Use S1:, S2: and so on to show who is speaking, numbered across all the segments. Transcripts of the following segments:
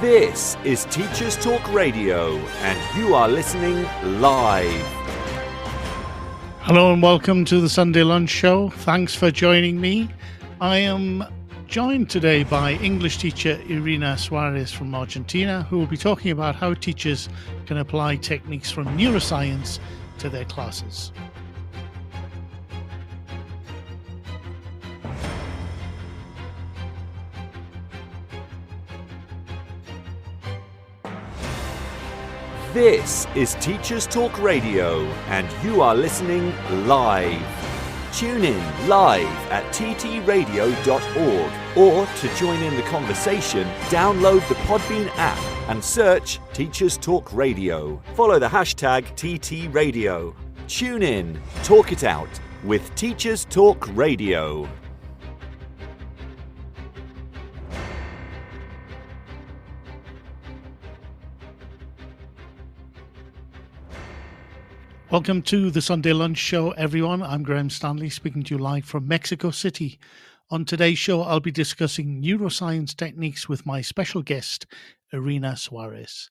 S1: This is Teachers Talk Radio, and you are listening live.
S2: Hello and welcome to the Sunday Lunch Show. Thanks for joining me. I am joined today by English teacher Irina Suarez from Argentina, who will be talking about how teachers can apply techniques from neuroscience to their classes.
S1: This is Teachers Talk Radio, and you are listening live. Tune in live at ttradio.org, or to join in the conversation, download the Podbean app and search Teachers Talk Radio. Follow the hashtag TTRadio. Tune in, talk it out with Teachers Talk Radio.
S2: Welcome to the Sunday Lunch Show, everyone. I'm Graham Stanley, speaking to you live from Mexico City. On today's show, I'll be discussing neuroscience techniques with my special guest, Irina Suarez.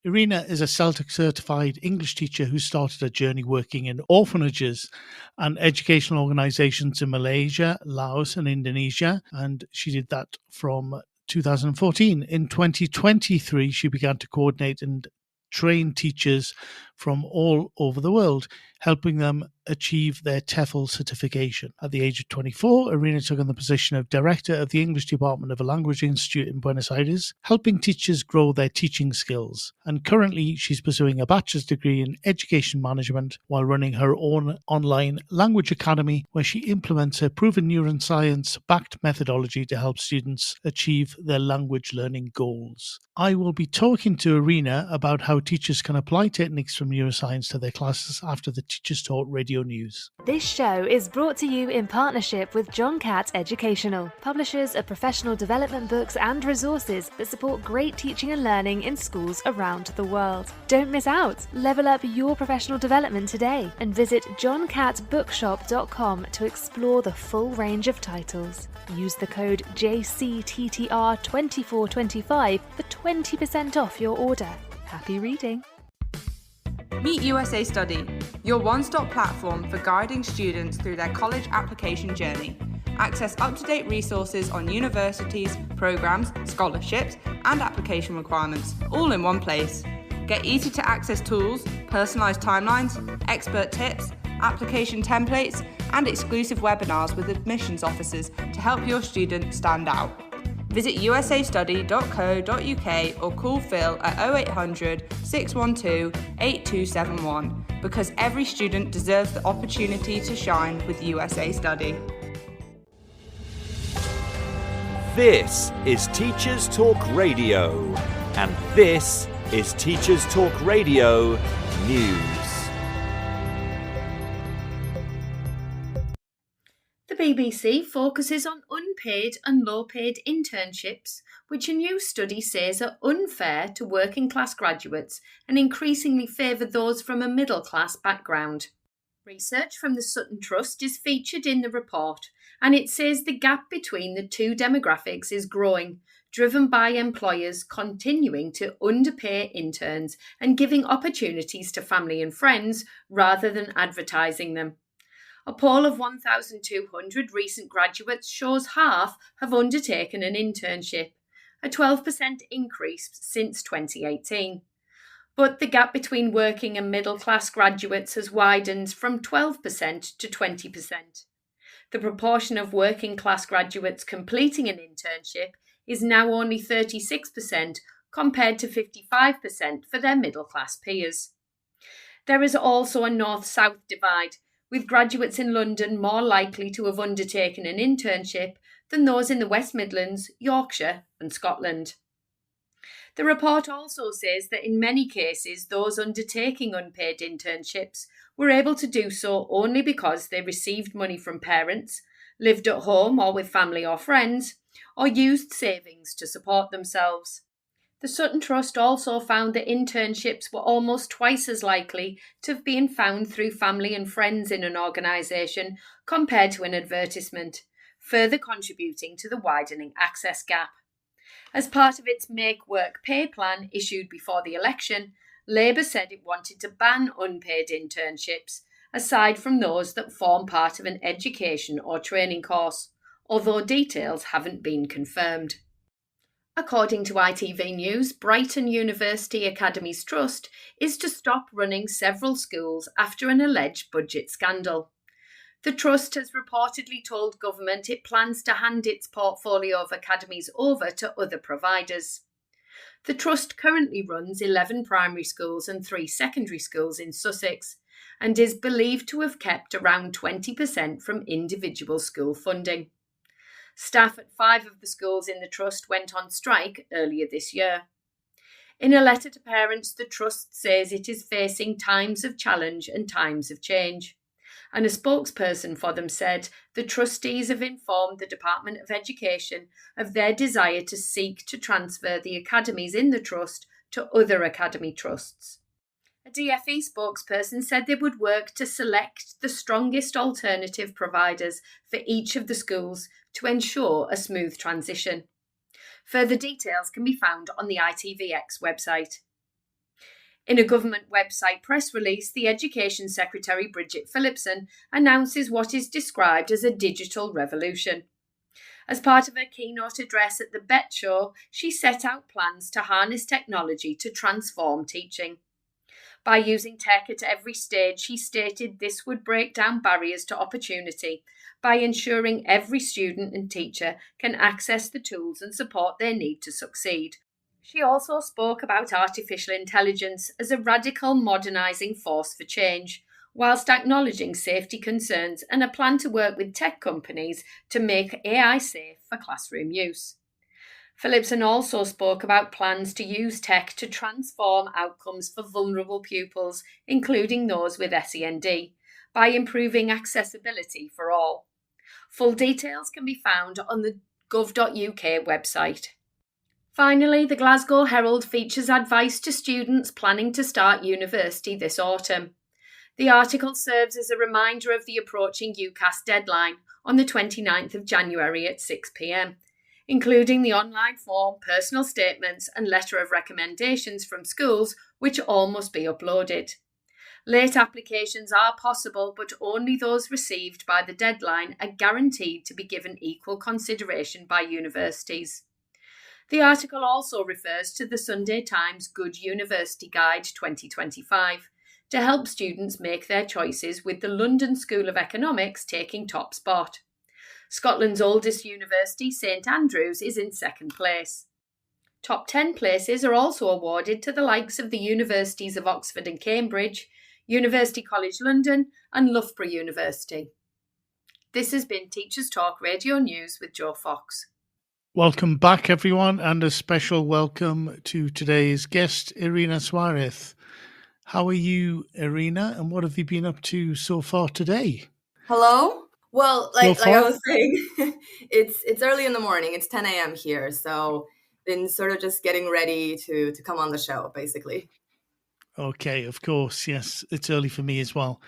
S2: Irina is a Celtic-certified English teacher who started a journey working in orphanages and educational organizations in Malaysia, Laos, and Indonesia, and she did that from 2014. In 2023, she began to coordinate and train teachers from all over the world, helping them achieve their TEFL certification. At the age of 24, Irina took on the position of director of the English department of a language institute in Buenos Aires, helping teachers grow their teaching skills. And currently, she's pursuing a bachelor's degree in education management while running her own online language academy, where she implements her proven neuroscience-backed methodology to help students achieve their language learning goals. I will be talking to Irina about how teachers can apply techniques from neuroscience to their classes after the Teachers Talk Radio news.
S3: This show is brought to you in partnership with John Catt Educational, publishers of professional development books and resources that support great teaching and learning in schools around the world. Don't miss out. Level up your professional development today and visit johncattbookshop.com to explore the full range of titles. Use the code JCTTR2425 for 20% off your order. Happy reading.
S4: Meet USA Study, your one-stop platform for guiding students through their college application journey. Access up-to-date resources on universities, programs, scholarships, and application requirements, all in one place. Get easy-to-access tools, personalized timelines, expert tips, application templates, and exclusive webinars with admissions officers to help your student stand out. Visit usastudy.co.uk or call Phil at 0800 612 8271 because every student deserves the opportunity to shine with USA Study.
S1: This is Teachers Talk Radio, and this is Teachers Talk Radio News.
S5: The BBC focuses on unpaid and low-paid internships, which a new study says are unfair to working-class graduates and increasingly favour those from a middle-class background. Research from the Sutton Trust is featured in the report, and it says the gap between the two demographics is growing, driven by employers continuing to underpay interns and giving opportunities to family and friends rather than advertising them. A poll of 1,200 recent graduates shows half have undertaken an internship, a 12% increase since 2018. But the gap between working and middle-class graduates has widened from 12% to 20%. The proportion of working-class graduates completing an internship is now only 36% compared to 55% for their middle-class peers. There is also a north-south divide, with graduates in London more likely to have undertaken an internship than those in the West Midlands, Yorkshire and Scotland. The report also says that in many cases those undertaking unpaid internships were able to do so only because they received money from parents, lived at home or with family or friends, or used savings to support themselves. The Sutton Trust also found that internships were almost twice as likely to have been found through family and friends in an organisation compared to an advertisement, further contributing to the widening access gap. As part of its Make Work Pay plan issued before the election, Labour said it wanted to ban unpaid internships, aside from those that form part of an education or training course, although details haven't been confirmed. According to ITV News, Brighton University Academies Trust is to stop running several schools after an alleged budget scandal. The Trust has reportedly told government it plans to hand its portfolio of academies over to other providers. The Trust currently runs 11 primary schools and 3 secondary schools in Sussex and is believed to have kept around 20% from individual school funding. Staff at 5 of the schools in the Trust went on strike earlier this year. In a letter to parents, the Trust says it is facing times of challenge and times of change. And a spokesperson for them said the trustees have informed the Department of Education of their desire to seek to transfer the academies in the Trust to other academy trusts. A DFE spokesperson said they would work to select the strongest alternative providers for each of the schools to ensure a smooth transition. Further details can be found on the ITVX website. In a government website press release, the Education Secretary Bridget Phillipson announces what is described as a digital revolution. As part of her keynote address at the BET Show, she set out plans to harness technology to transform teaching. By using tech at every stage, she stated this would break down barriers to opportunity by ensuring every student and teacher can access the tools and support they need to succeed. She also spoke about artificial intelligence as a radical modernising force for change, whilst acknowledging safety concerns and a plan to work with tech companies to make AI safe for classroom use. Phillipson also spoke about plans to use tech to transform outcomes for vulnerable pupils, including those with SEND, by improving accessibility for all. Full details can be found on the gov.uk website. Finally, the Glasgow Herald features advice to students planning to start university this autumn. The article serves as a reminder of the approaching UCAS deadline on the 29th of January at 6 p.m, including the online form, personal statements and letter of recommendations from schools, which all must be uploaded. Late applications are possible, but only those received by the deadline are guaranteed to be given equal consideration by universities. The article also refers to the Sunday Times Good University Guide 2025 to help students make their choices, with the London School of Economics taking top spot. Scotland's oldest university, St Andrews, is in second place. Top 10 places are also awarded to the likes of the universities of Oxford and Cambridge, University College London and Loughborough University. This has been Teachers Talk Radio News with Joe Fox.
S2: Welcome back, everyone, and a special welcome to today's guest, Irina Suarez. How are you, Irina, and what have you been up to so far today?
S6: Hello? Well, like I was saying, it's early in the morning. It's 10 a.m. here, so been sort of just getting ready to come on the show, basically.
S2: Okay, of course. Yes, it's early for me as well.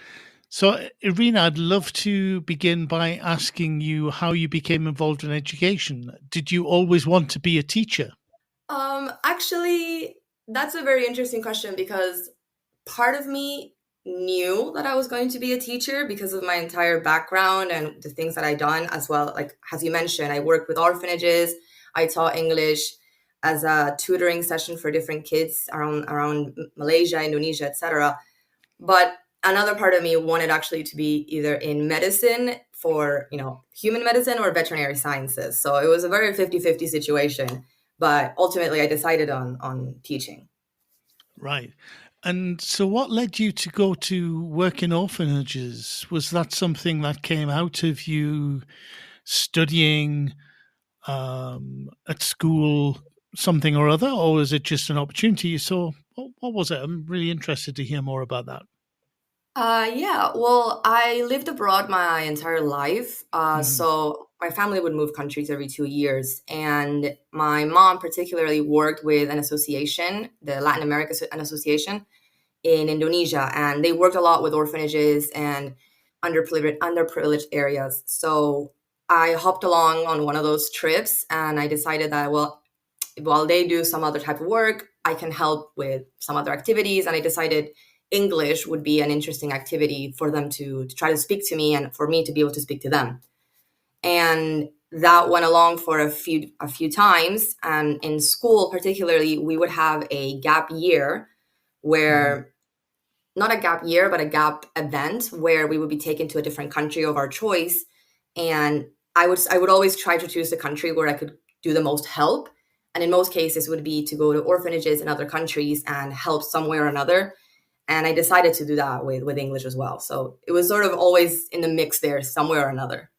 S2: So, Irina, I'd love to begin by asking you how you became involved in education. Did you always want to be a teacher?
S6: Actually, that's a very interesting question, because part of me knew that I was going to be a teacher because of my entire background and the things that I'd done as well. Like, as you mentioned, I worked with orphanages. I taught English as a tutoring session for different kids around Malaysia, Indonesia, etc. But another part of me wanted actually to be either in medicine for, human medicine or veterinary sciences. So it was a very 50-50 situation. But ultimately, I decided on teaching.
S2: Right. And so what led you to go to work in orphanages? Was that something that came out of you studying at school, something or other, or was it just an opportunity you saw? What was it? I'm really interested to hear more about that.
S6: Yeah, well, I lived abroad my entire life. So my family would move countries every 2 years. And my mom particularly worked with an association, the Latin America Association in Indonesia. And they worked a lot with orphanages and underprivileged areas. So I hopped along on one of those trips and I decided that, well, while they do some other type of work, I can help with some other activities. And I decided English would be an interesting activity for them to try to speak to me and for me to be able to speak to them. And that went along for a few times. And in school, particularly, we would have a gap year where, not a gap year, but a gap event where we would be taken to a different country of our choice. And I would always try to choose the country where I could do the most help. And in most cases would be to go to orphanages in other countries and help some way or another. And I decided to do that with English as well. So it was sort of always in the mix there, somewhere or another.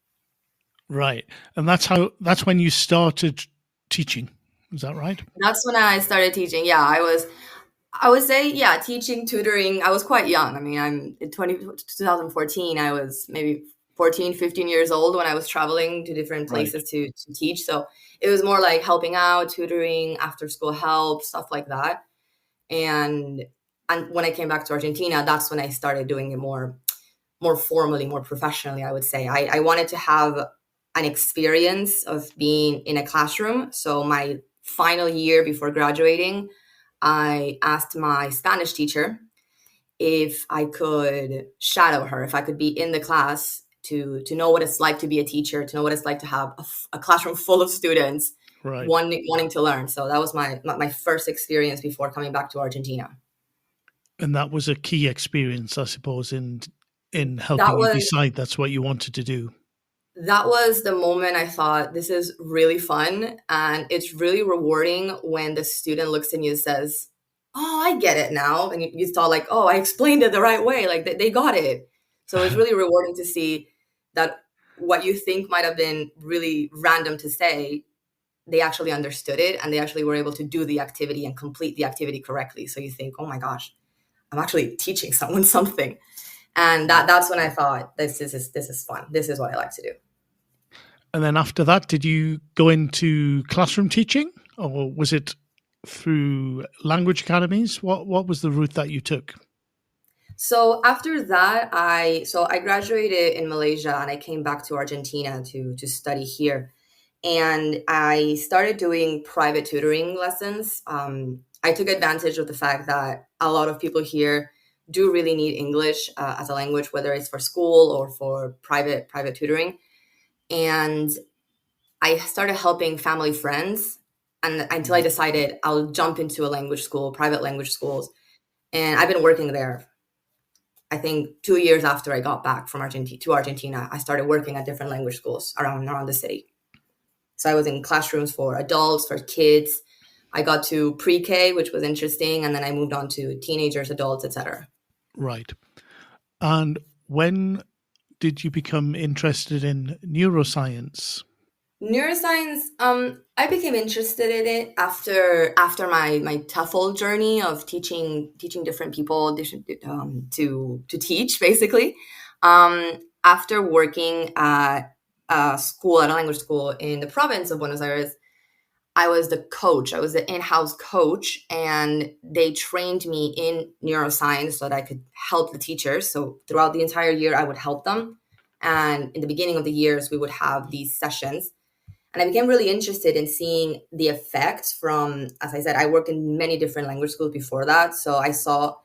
S2: Right. And that's when you started teaching. Is that right?
S6: That's when I started teaching. Yeah, I would say, yeah, teaching, tutoring. I was quite young. I mean, I'm in 2014. I was maybe 14, 15 years old when I was traveling to different places to teach. So it was more like helping out, tutoring, after school help, stuff like that. And when I came back to Argentina, that's when I started doing it more formally, more professionally, I would say. I wanted to have an experience of being in a classroom. So my final year before graduating, I asked my Spanish teacher if I could shadow her, if I could be in the class to know what it's like to be a teacher, to know what it's like to have a classroom full of students wanting to learn. So that was my first experience before coming back to Argentina.
S2: And that was a key experience, I suppose, in helping you decide that's what you wanted to do.
S6: That was the moment I thought, this is really fun. And it's really rewarding when the student looks at you and says, oh, I get it now. And you thought like, oh, I explained it the right way. Like they got it. So it's really rewarding to see that what you think might have been really random to say, they actually understood it and they actually were able to do the activity and complete the activity correctly. So you think, oh my gosh, I'm actually teaching someone something. And that's when I thought, this is fun. This is what I like to do.
S2: And then after that, did you go into classroom teaching, or was it through language academies? What was the route that you took?
S6: So after that, I graduated in Malaysia and I came back to Argentina to study here. And I started doing private tutoring lessons. I took advantage of the fact that a lot of people here do really need English as a language, whether it's for school or for private tutoring. And I started helping family friends until I decided I'll jump into a language school, private language schools. And I've been working there. I think 2 years after I got back from Argentina, I started working at different language schools around the city. So I was in classrooms for adults, for kids. I got to pre-K, which was interesting. And then I moved on to teenagers, adults, etc.
S2: Right. And when did you become interested in neuroscience?
S6: Neuroscience, I became interested in it after my TEFL journey of teaching different people to teach, basically. After working at a language school in the province of Buenos Aires, I was the coach. I was the in-house coach, and they trained me in neuroscience so that I could help the teachers. So throughout the entire year, I would help them. And in the beginning of the years, we would have these sessions. And I became really interested in seeing the effects from, as I said, I worked in many different language schools before that. So I saw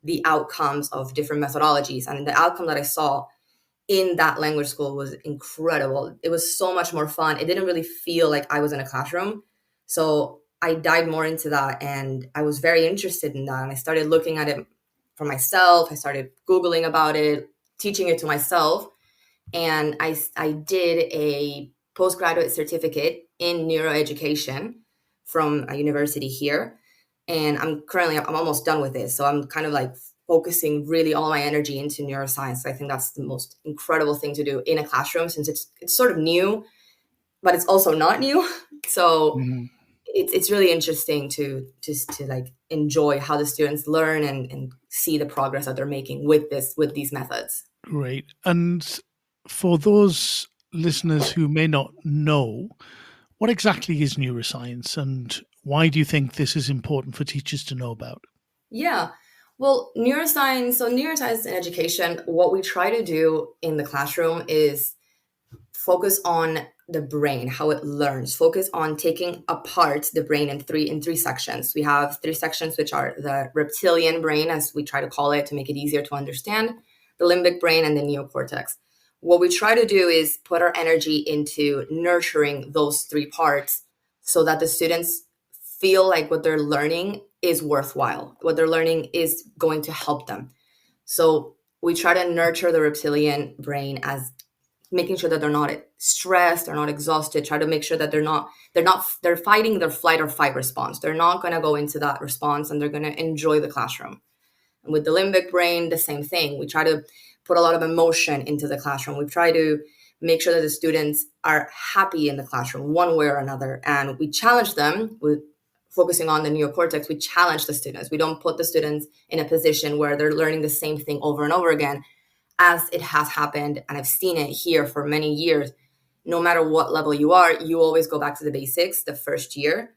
S6: the outcomes of different methodologies. And the outcome that I saw in that language school was incredible. It was so much more fun. It didn't really feel like I was in a classroom. So I dived more into that and I was very interested in that. And I started looking at it for myself. I started Googling about it, teaching it to myself. And I did a postgraduate certificate in neuroeducation from a university here. And I'm almost done with it. So I'm kind of like focusing really all my energy into neuroscience. I think that's the most incredible thing to do in a classroom, since it's sort of new, but it's also not new. So it's really interesting to like enjoy how the students learn and see the progress that they're making with these methods.
S2: Great. And for those listeners who may not know, what exactly is neuroscience and why do you think this is important for teachers to know about?
S6: Yeah. Well, neuroscience in education, what we try to do in the classroom is focus on the brain, how it learns. Focus on taking apart the brain in three sections. We have three sections, which are the reptilian brain, as we try to call it to make it easier to understand, the limbic brain, and the neocortex. What we try to do is put our energy into nurturing those three parts so that the students feel like what they're learning is worthwhile, what they're learning is going to help them. So we try to nurture the reptilian brain as making sure that they're not stressed, they're not exhausted, try to make sure that they're fighting their flight or fight response. They're not going to go into that response, and they're going to enjoy the classroom. And with the limbic brain, the same thing. We try to put a lot of emotion into the classroom. We try to make sure that the students are happy in the classroom one way or another. And we challenge them with focusing on the neocortex. We challenge the students. We don't put the students in a position where they're learning the same thing over and over again, as it has happened. And I've seen it here for many years. No matter what level you are, you always go back to the basics. The first year,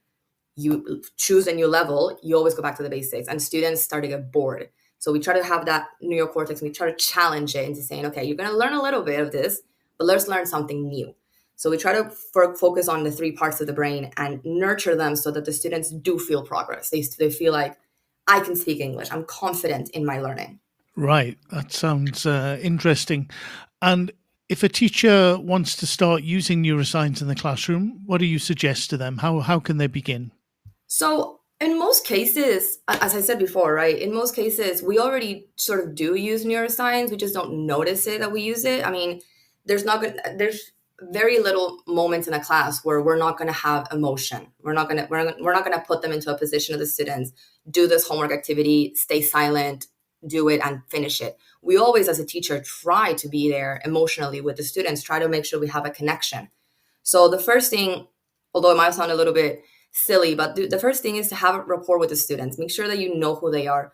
S6: you choose a new level, you always go back to the basics, and students start to get bored. So we try to have that neocortex, and we try to challenge it into saying, okay, you're going to learn a little bit of this, but let's learn something new. So we try to focus on the three parts of the brain and nurture them so that the students do feel progress. They feel like, I can speak English. I'm confident in my learning.
S2: Right. That sounds interesting. And if a teacher wants to start using neuroscience in the classroom, what do you suggest to them? How can they begin?
S6: So in most cases, as I said before, right, in most cases, we already sort of do use neuroscience. We just don't notice it that we use it. I mean, there's very little moments in a class where we're not going to have emotion. We're not going to put them into a position of the students, do this homework activity, stay silent, do it and finish it. We always, as a teacher, try to be there emotionally with the students, try to make sure we have a connection. So the first thing, although it might sound a little bit silly, but the first thing is to have a rapport with the students. Make sure that you know who they are.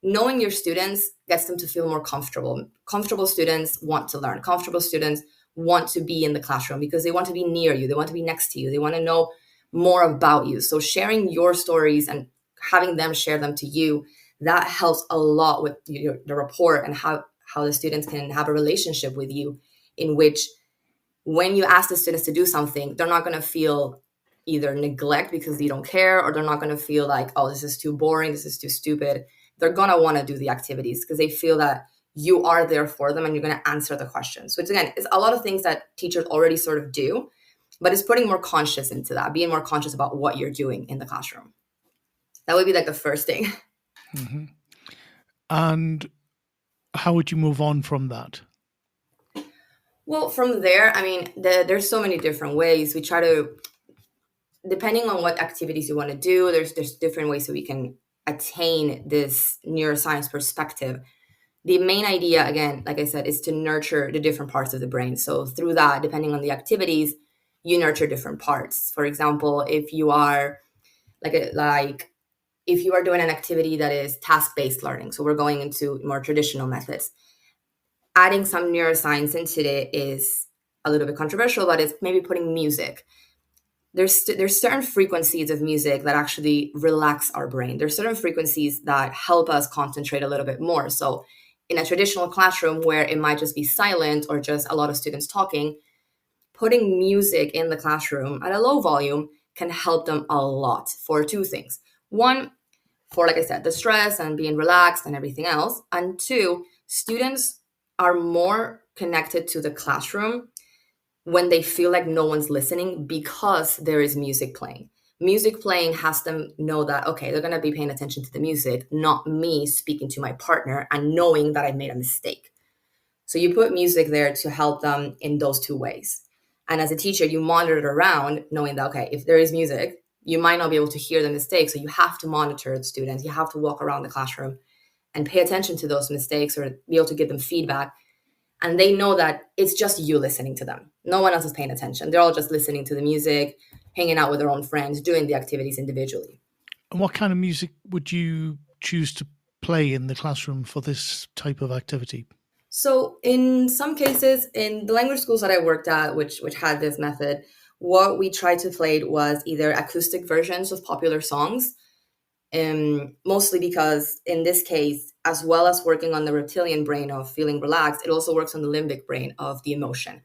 S6: Knowing your students gets them to feel more comfortable. Comfortable students want to learn. Comfortable students want to be in the classroom because they want to be near you. They want to be next to you. They want to know more about you. So sharing your stories and having them share them to you, that helps a lot with the rapport and how the students can have a relationship with you, in which when you ask the students to do something, they're not going to feel either neglect because you don't care, or they're not going to feel like, oh, this is too boring, this is too stupid. They're going to want to do the activities because they feel that you are there for them and you're going to answer the questions. Which again, is a lot of things that teachers already sort of do, but it's putting more conscious into that, being more conscious about what you're doing in the classroom. That would be like the first thing.
S2: Mm-hmm. And how would you move on from that?
S6: Well, from there, I mean, there's so many different ways. We try to, depending on what activities you want to do, there's different ways that we can attain this neuroscience perspective. The main idea, again, like I said, is to nurture the different parts of the brain. So through that, depending on the activities, you nurture different parts. For example, if you are if you are doing an activity that is task-based learning, so we're going into more traditional methods, adding some neuroscience into it is a little bit controversial, but it's maybe putting music. There's certain frequencies of music that actually relax our brain. There's certain frequencies that help us concentrate a little bit more. So in a traditional classroom where it might just be silent or just a lot of students talking, putting music in the classroom at a low volume can help them a lot for two things. One, for, like I said, the stress and being relaxed and everything else. And two, students are more connected to the classroom when they feel like no one's listening because there is music playing. Music playing has them know that, okay, they're going to be paying attention to the music, not me speaking to my partner and knowing that I made a mistake. So you put music there to help them in those two ways. And as a teacher, you monitor it around knowing that, okay, if there is music, you might not be able to hear the mistake. So you have to monitor the students. You have to walk around the classroom and pay attention to those mistakes or be able to give them feedback. And they know that it's just you listening to them. No one else is paying attention. They're all just listening to the music, hanging out with their own friends, doing the activities individually.
S2: And what kind of music would you choose to play in the classroom for this type of activity?
S6: So in some cases, in the language schools that I worked at, which had this method, what we tried to play was either acoustic versions of popular songs, mostly because in this case, as well as working on the reptilian brain of feeling relaxed, it also works on the limbic brain of the emotion.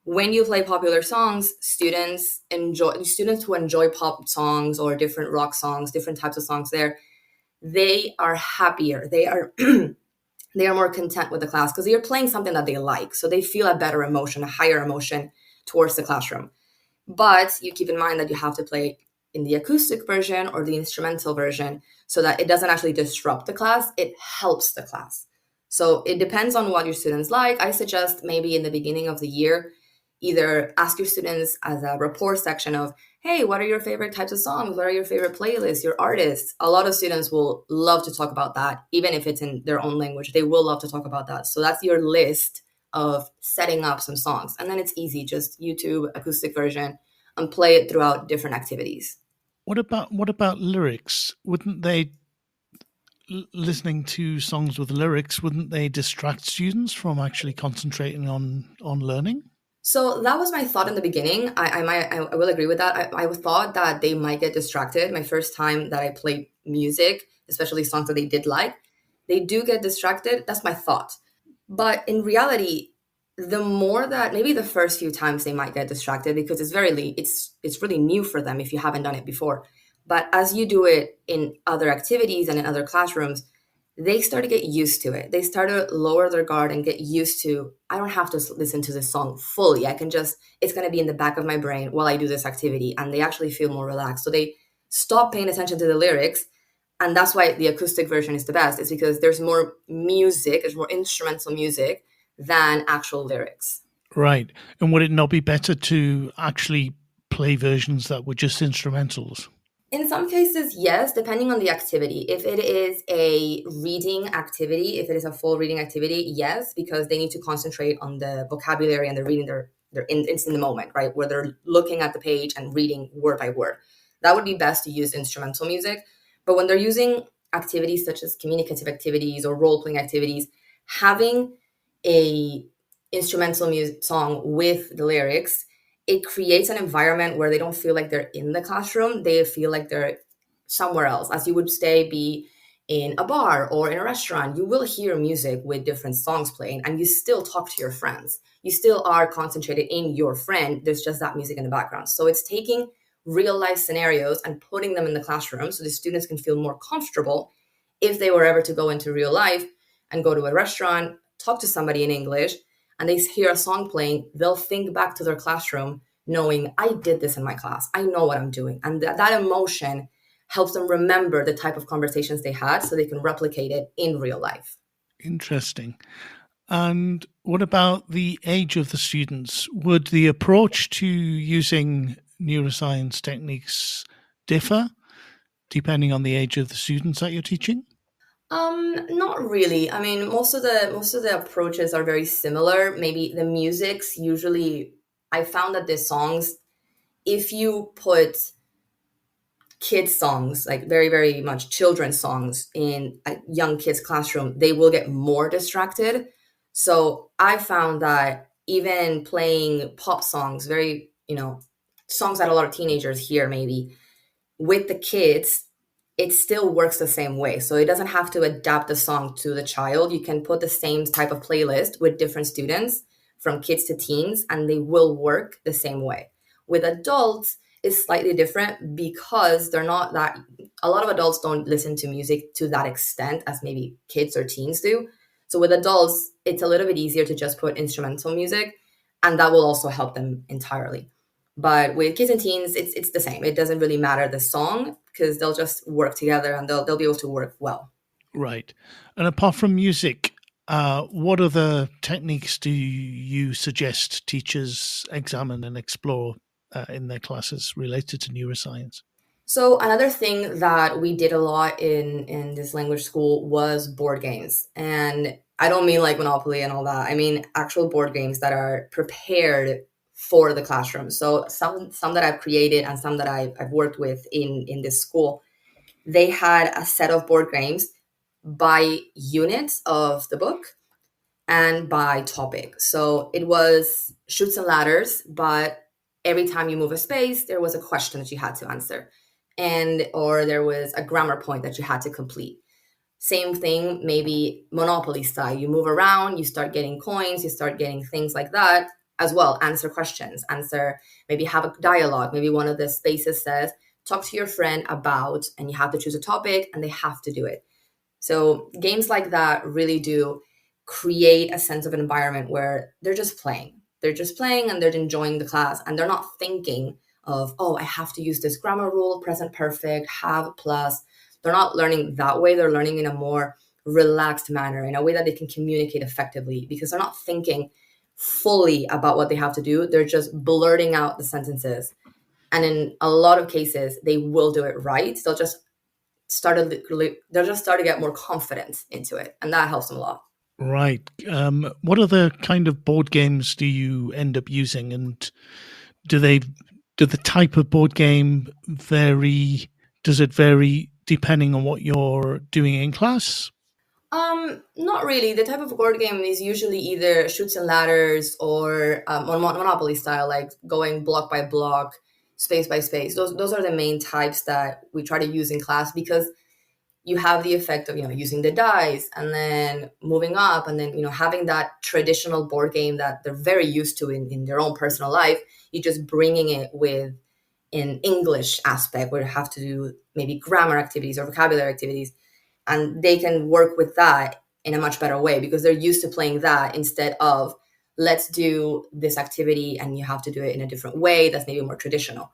S6: when you play popular songs, students who enjoy pop songs or different rock songs, different types of songs they are happier. They are they are more content with the class because you're playing something that they like. So they feel a better emotion, a higher emotion towards the classroom. But you keep in mind that you have to play in the acoustic version or the instrumental version so that it doesn't actually disrupt the class. It helps the class. So it depends on what your students like. I suggest maybe in the beginning of the year, either ask your students as a report section of, hey, what are your favorite types of songs? What are your favorite playlists, your artists? A lot of students will love to talk about that, even if it's in their own language. They will love to talk about that. So that's your list of setting up some songs. And then it's easy, just YouTube acoustic version and play it throughout different activities.
S2: What about lyrics? Wouldn't they listening to songs with lyrics, wouldn't they distract students from actually concentrating on learning?
S6: So that was my thought in the beginning. I will agree with that. I thought that they might get distracted. My first time that I played music, especially songs that they did like, they do get distracted. That's my thought. But in reality, the more that maybe the first few times they might get distracted because it's really new for them if you haven't done it before. But as you do it in other activities and in other classrooms, they start to get used to it. They start to lower their guard and get used to, I don't have to listen to this song fully. It's going to be in the back of my brain while I do this activity. And they actually feel more relaxed. So they stop paying attention to the lyrics. And that's why the acoustic version is the best. It's because there's more music, there's more instrumental music than actual lyrics.
S2: Right. And would it not be better to actually play versions that were just instrumentals?
S6: In some cases, yes, depending on the activity. If it is a reading activity, if it is a full reading activity, yes, because they need to concentrate on the vocabulary and the reading. It's in the moment, right? Where they're looking at the page and reading word by word. That would be best to use instrumental music. But when they're using activities such as communicative activities or role-playing activities, having a instrumental music song with the lyrics, it creates an environment where they don't feel like they're in the classroom. They feel like they're somewhere else. As you would be in a bar or in a restaurant, you will hear music with different songs playing and you still talk to your friends. You still are concentrated in your friend. There's just that music in the background. So it's taking real life scenarios and putting them in the classroom so the students can feel more comfortable if they were ever to go into real life and go to a restaurant, talk to somebody in English, and they hear a song playing, they'll think back to their classroom knowing, I did this in my class. I know what I'm doing. And that emotion helps them remember the type of conversations they had so they can replicate it in real life.
S2: Interesting. And what about the age of the students? Would the approach to using neuroscience techniques differ depending on the age of the students that you're teaching?
S6: Not really. I mean, most of the approaches are very similar. Maybe the music's usually, I found that the songs, if you put kids songs, like very, very much children's songs in a young kids classroom, they will get more distracted. So I found that even playing pop songs, very, songs that a lot of teenagers hear maybe with the kids, it still works the same way. So it doesn't have to adapt the song to the child. You can put the same type of playlist with different students from kids to teens, and they will work the same way. With adults, it's slightly different because a lot of adults don't listen to music to that extent as maybe kids or teens do. So with adults, it's a little bit easier to just put instrumental music, and that will also help them entirely. But with kids and teens, it's the same. It doesn't really matter the song because they'll just work together and they'll be able to work well.
S2: Right. And apart from music, what other techniques do you suggest teachers examine and explore in their classes related to neuroscience?
S6: So another thing that we did a lot in this language school was board games. And I don't mean like Monopoly and all that. I mean actual board games that are prepared for the classroom. So some that I've created and some that I've worked with in this school, they had a set of board games by units of the book and by topic. So it was chutes and ladders, but every time you move a space, there was a question that you had to answer. Or there was a grammar point that you had to complete. Same thing, maybe Monopoly style. You move around, you start getting coins, you start getting things like that. as well answer questions, maybe have a dialogue. Maybe one of the spaces says, talk to your friend about, and you have to choose a topic and they have to do it. So games like that really do create a sense of an environment where they're just playing. They're just playing and they're enjoying the class, and they're not thinking of, oh, I have to use this grammar rule, present perfect, have, plus. They're not learning that way. They're learning in a more relaxed manner, in a way that they can communicate effectively, because they're not thinking fully about what they have to do. They're just blurting out the sentences. And in a lot of cases, they will do it right. They'll just start to get more confidence into it. And that helps them a lot.
S2: Right. What other kind of board games do you end up using, and do the type of board game vary? Does it vary depending on what you're doing in class?
S6: Not really. The type of board game is usually either shoots and ladders or Monopoly style, like going block by block, space by space. Those are the main types that we try to use in class, because you have the effect of, using the dice and then moving up, and then, having that traditional board game that they're very used to in their own personal life. You're just bringing it with an English aspect where you have to do maybe grammar activities or vocabulary activities, and they can work with that in a much better way because they're used to playing that instead of, let's do this activity and you have to do it in a different way that's maybe more traditional.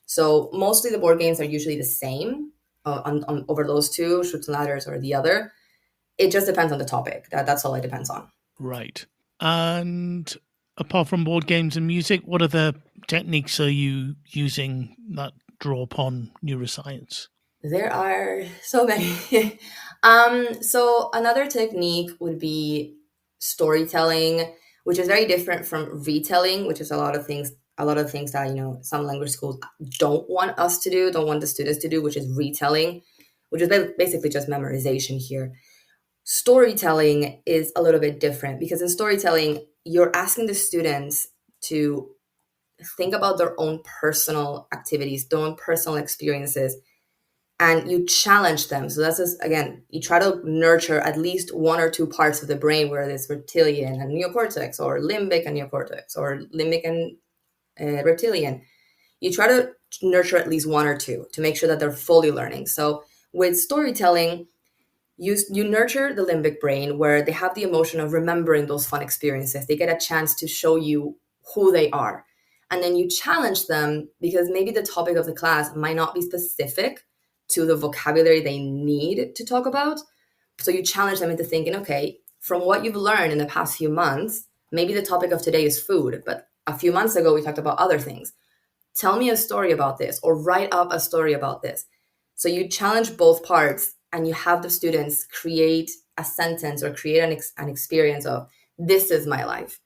S6: So mostly the board games are usually the same on over those two, shoots and ladders or the other. It just depends on the topic. That's all it depends on.
S2: Right. And apart from board games and music, what other techniques are you using that draw upon neuroscience?
S6: There are so many. So another technique would be storytelling, which is very different from retelling, which is a lot of things that, some language schools don't want us to do, don't want the students to do, which is retelling, which is basically just memorization here. Storytelling is a little bit different, because in storytelling, you're asking the students to think about their own personal activities, their own personal experiences, and you challenge them. So that's just, again, you try to nurture at least one or two parts of the brain, whether it's reptilian and neocortex, or limbic and neocortex, or limbic and reptilian. You try to nurture at least one or two to make sure that they're fully learning. So with storytelling, you nurture the limbic brain, where they have the emotion of remembering those fun experiences. They get a chance to show you who they are. And then you challenge them, because maybe the topic of the class might not be specific to the vocabulary they need to talk about. So you challenge them into thinking, okay, from what you've learned in the past few months, maybe the topic of today is food, but a few months ago we talked about other things. Tell me a story about this, or write up a story about this. So you challenge both parts, and you have the students create a sentence or create an experience of, this is my life.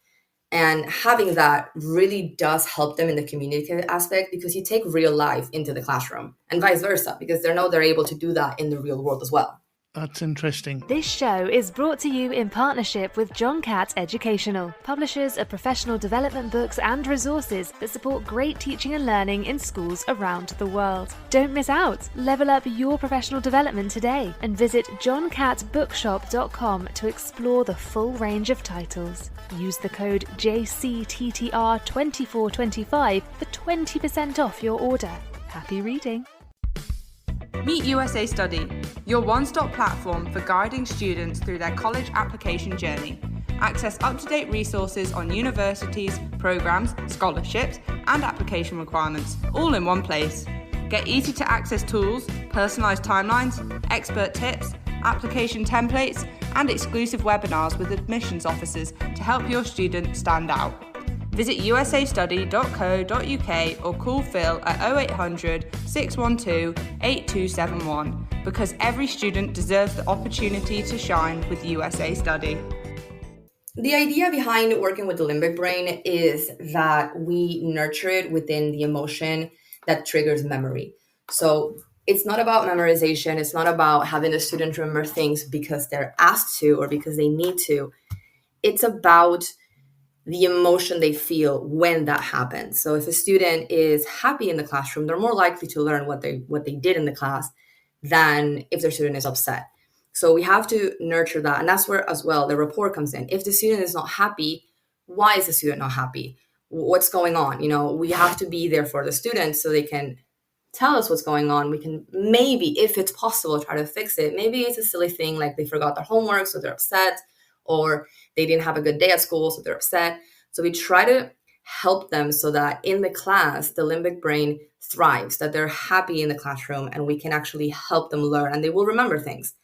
S6: And having that really does help them in the communicative aspect, because you take real life into the classroom, and vice versa, because they know they're able to do that in the real world as well.
S2: That's interesting.
S3: This show is brought to you in partnership with John Catt Educational, publishers of professional development books and resources that support great teaching and learning in schools around the world. Don't miss out. Level up your professional development today and visit johncattbookshop.com to explore the full range of titles. Use the code JCTTR2425 for 20% off your order. Happy reading.
S4: Meet USA Study, your one-stop platform for guiding students through their college application journey. Access up-to-date resources on universities, programs, scholarships, and application requirements, all in one place. Get easy-to-access tools, personalised timelines, expert tips, application templates, and exclusive webinars with admissions officers to help your student stand out. Visit usastudy.co.uk or call Phil at 0800 612 8271, because every student deserves the opportunity to shine with USA Study.
S6: The idea behind working with the limbic brain is that we nurture it within the emotion that triggers memory. So it's not about memorization. It's not about having the student remember things because they're asked to or because they need to. It's about the emotion they feel when that happens. So if a student is happy in the classroom, they're more likely to learn what they did in the class than if their student is upset. So we have to nurture that. And that's where as well the rapport comes in. If the student is not happy, why is the student not happy? What's going on? We have to be there for the students so they can tell us what's going on. We can maybe, if it's possible, try to fix it. Maybe it's a silly thing like they forgot their homework, so they're upset, or they didn't have a good day at school, so they're upset. So we try to help them so that in the class, the limbic brain thrives, that they're happy in the classroom, and we can actually help them learn and they will remember things.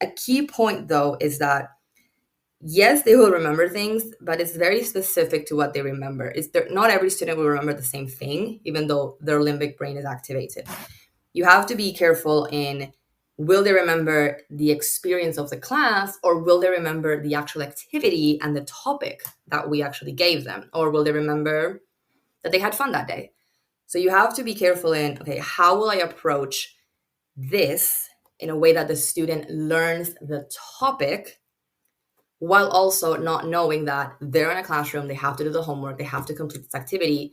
S6: A key point, though, is that yes, they will remember things, but it's very specific to what they remember. Not every student will remember the same thing, even though their limbic brain is activated. You have to be careful in, will they remember the experience of the class, or will they remember the actual activity and the topic that we actually gave them? Or will they remember that they had fun that day? So you have to be careful in, okay, how will I approach this in a way that the student learns the topic while also not knowing that they're in a classroom, they have to do the homework, they have to complete this activity,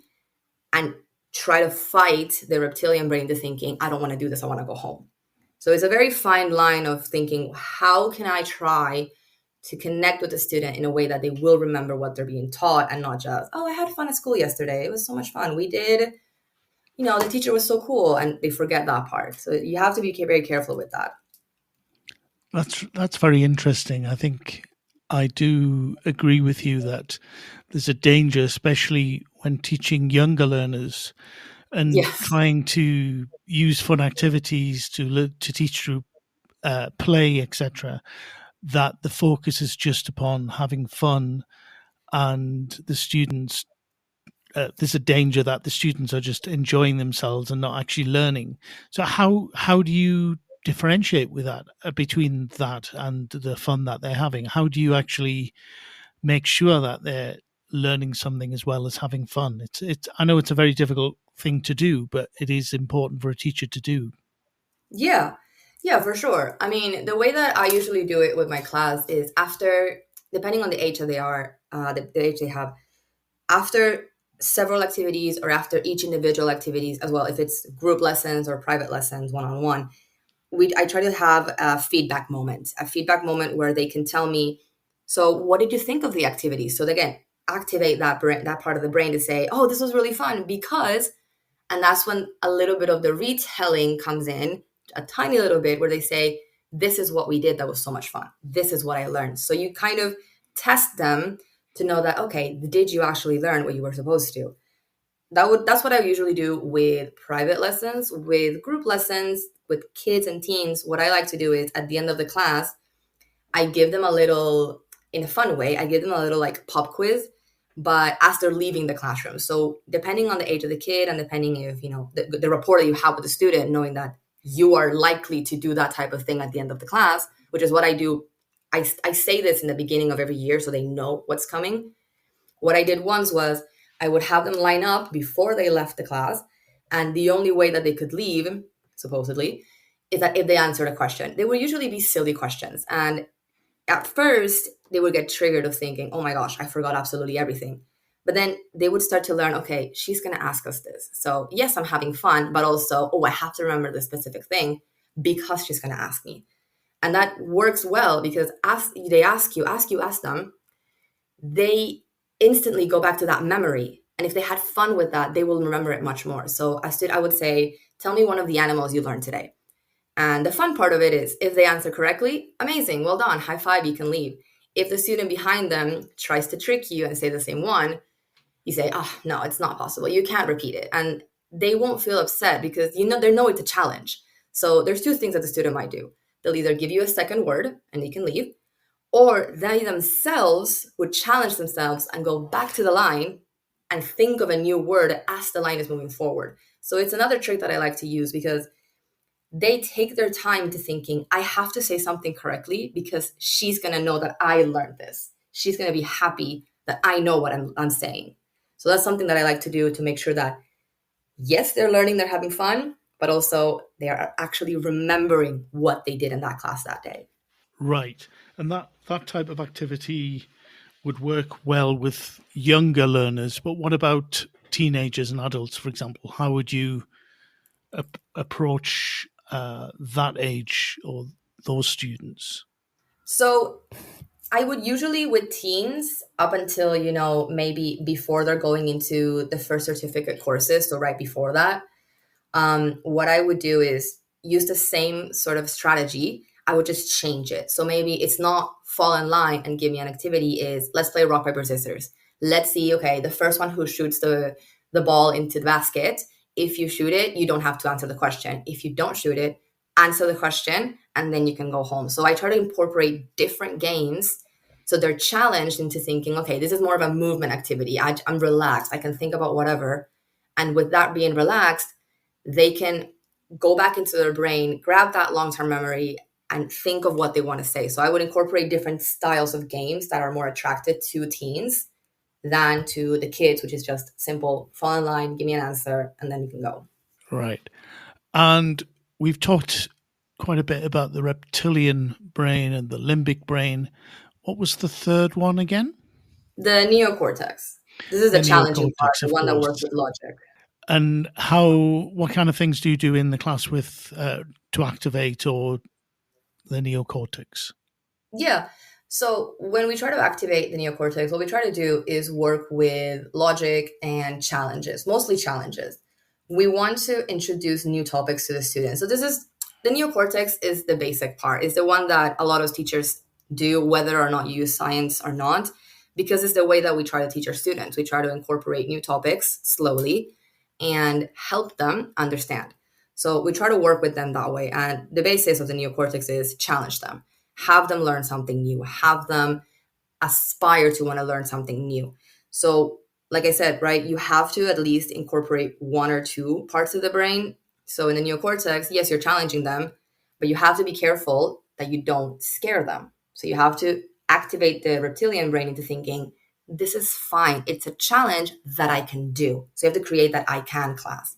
S6: and try to fight the reptilian brain to thinking, I don't want to do this, I want to go home. So it's a very fine line of thinking, how can I try to connect with the student in a way that they will remember what they're being taught, and not just, oh, I had fun at school yesterday, it was so much fun, we did, the teacher was so cool, and they forget that part. So you have to be very careful with that.
S2: That's very interesting. I think I do agree with you that there's a danger, especially when teaching younger learners and trying to use fun activities to teach through play, etc., that the focus is just upon having fun, and the students, there's a danger that the students are just enjoying themselves and not actually learning. So how do you differentiate with that, between that and the fun that they're having? How do you actually make sure that they're learning something as well as having fun? It's I know it's a very difficult thing to do, but it is important for a teacher to do.
S6: Yeah, for sure. I mean, the way that I usually do it with my class is after, depending on the age that they are, the age they have, after several activities or after each individual activities as well, if it's group lessons or private lessons, one-on-one, I try to have a feedback moment where they can tell me, so what did you think of the activity? So again, activate that part of the brain to say, oh, this was really fun because, and that's when a little bit of the retelling comes in, a tiny little bit, where they say, this is what we did that was so much fun. This is what I learned. So you kind of test them to know that, okay, did you actually learn what you were supposed to? That's what I usually do with private lessons. With group lessons, with kids and teens, what I like to do is at the end of the class, I give them a little, in a fun way, I give them a little like pop quiz, but as they're leaving the classroom. So depending on the age of the kid and depending if, the rapport that you have with the student, knowing that you are likely to do that type of thing at the end of the class, which is what I do. I say this in the beginning of every year so they know what's coming. What I did once was I would have them line up before they left the class, and the only way that they could leave, supposedly, is that if they answered a question. They would usually be silly questions, and at first they would get triggered of thinking, oh my gosh, I forgot absolutely everything. But then they would start to learn, okay, she's going to ask us this. So yes, I'm having fun, but also, oh, I have to remember this specific thing because she's going to ask me. And that works well because as they ask them, they instantly go back to that memory. And if they had fun with that, they will remember it much more. So I would say, tell me one of the animals you learned today. And the fun part of it is if they answer correctly, amazing, well done, high five, you can leave. If the student behind them tries to trick you and say the same one, you say, oh, no, it's not possible. You can't repeat it. And they won't feel upset because they know it's a challenge. So there's two things that the student might do. They'll either give you a second word and you can leave, or they themselves would challenge themselves and go back to the line and think of a new word as the line is moving forward. So it's another trick that I like to use because they take their time to thinking, I have to say something correctly because she's going to know that I learned this. She's going to be happy that I know what I'm saying. So that's something that I like to do to make sure that, yes, they're learning, they're having fun, but also they are actually remembering what they did in that class that day.
S2: Right. And that type of activity would work well with younger learners. But what about teenagers and adults, for example? How would you approach that age or those students?
S6: So I would usually with teens up until, maybe before they're going into the first certificate courses, so right before that, what I would do is use the same sort of strategy. I would just change it. So maybe it's not fall in line and give me an activity, is let's play rock, paper, scissors. Let's see, okay, the first one who shoots the ball into the basket, if you shoot it, you don't have to answer the question. If you don't shoot it, answer the question, and then you can go home. So I try to incorporate different games so they're challenged into thinking, okay, this is more of a movement activity. I'm relaxed. I can think about whatever. And with that being relaxed, they can go back into their brain, grab that long-term memory, and think of what they want to say. So I would incorporate different styles of games that are more attracted to teens than to the kids, which is just simple, fall in line, give me an answer, and then you can go.
S2: Right. And we've talked quite a bit about the reptilian brain and the limbic brain. What was the third one again?
S6: The neocortex. This is the challenging part, the one that works with logic.
S2: And what kind of things do you do in the class with to activate or the neocortex?
S6: Yeah. So when we try to activate the neocortex, what we try to do is work with logic and challenges, mostly challenges. We want to introduce new topics to the students. So the neocortex is the basic part. It's the one that a lot of teachers do, whether or not you use science or not, because it's the way that we try to teach our students. We try to incorporate new topics slowly and help them understand. So we try to work with them that way. And the basis of the neocortex is challenge them, have them learn something new, have them aspire to want to learn something new. So like I said, right, you have to at least incorporate one or two parts of the brain. So in the neocortex, yes, you're challenging them, but you have to be careful that you don't scare them. So you have to activate the reptilian brain into thinking, this is fine. It's a challenge that I can do. So you have to create that I can class.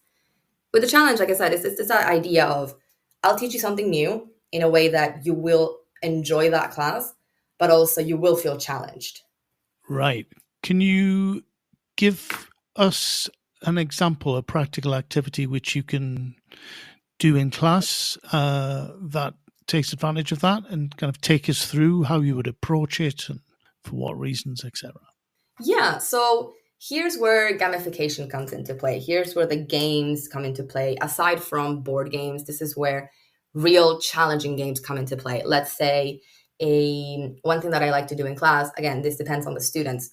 S6: With the challenge, like I said, it's that idea of I'll teach you something new in a way that you will enjoy that class, but also you will feel challenged.
S2: Right. Can you give us an example, a practical activity which you can do in class that takes advantage of that, and kind of take us through how you would approach it and for what reasons, etc.?
S6: Yeah, so here's where gamification comes into play. Here's where the games come into play. Aside from board games, this is where real challenging games come into play. Let's say one thing that I like to do in class, again, this depends on the students,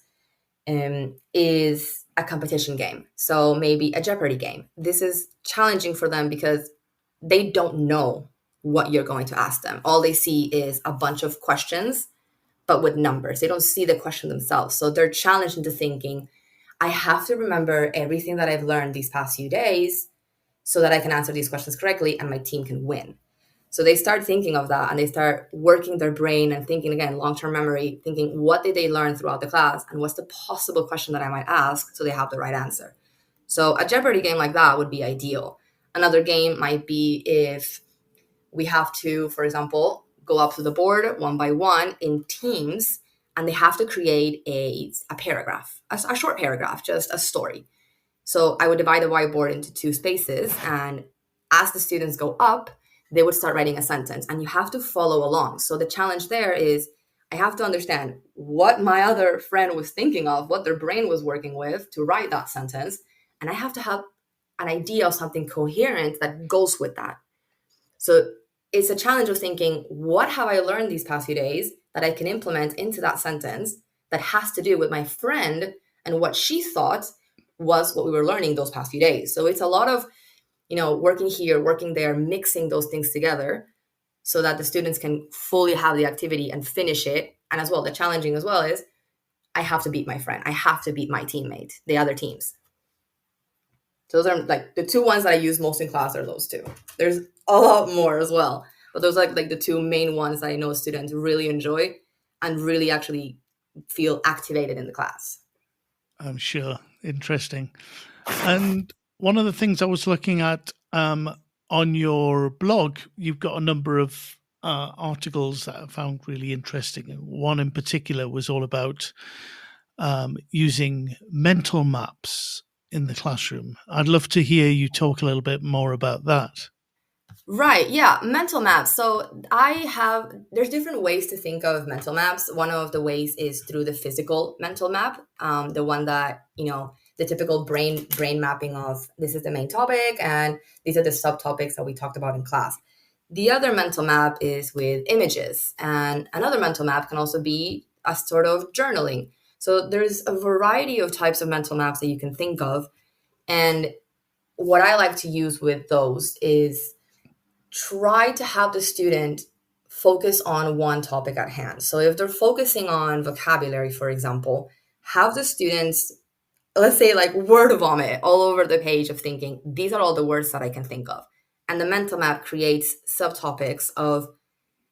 S6: is a competition game. So maybe a Jeopardy game. This is challenging for them because they don't know what you're going to ask them. All they see is a bunch of questions, but with numbers. They don't see the question themselves. So they're challenged into thinking, I have to remember everything that I've learned these past few days so that I can answer these questions correctly and my team can win. So they start thinking of that and they start working their brain and thinking, again, long-term memory, thinking what did they learn throughout the class and what's the possible question that I might ask so they have the right answer. So a Jeopardy game like that would be ideal. Another game might be if we have to, for example, go up to the board one by one in teams, and they have to create a paragraph, a short paragraph, just a story. So I would divide the whiteboard into two spaces, and as the students go up, they would start writing a sentence, and you have to follow along. So the challenge there is I have to understand what my other friend was thinking of, what their brain was working with to write that sentence, and I have to have an idea of something coherent that goes with that. So it's a challenge of thinking, what have I learned these past few days that I can implement into that sentence that has to do with my friend and what she thought was what we were learning those past few days. So it's a lot of, working here, working there, mixing those things together so that the students can fully have the activity and finish it. And as well, the challenging as well is I have to beat my friend. I have to beat my teammate, the other teams. So those are like the two ones that I use most in class are those two. There's a lot more as well, but those are like the two main ones that I know students really enjoy and really actually feel activated in the class.
S2: I'm sure. Interesting. And one of the things I was looking at on your blog, you've got a number of articles that I found really interesting. One in particular was all about using mental maps in the classroom. I'd love to hear you talk a little bit more about that.
S6: Right, yeah, mental maps. So there's different ways to think of mental maps. One of the ways is through the physical mental map, the one that, the typical brain mapping of this is the main topic and these are the subtopics that we talked about in class. The other mental map is with images, and another mental map can also be a sort of journaling. So there's a variety of types of mental maps that you can think of. And what I like to use with those is try to have the student focus on one topic at hand. So if they're focusing on vocabulary, for example, have the students, let's say, like word vomit all over the page of thinking, these are all the words that I can think of. And the mental map creates subtopics of,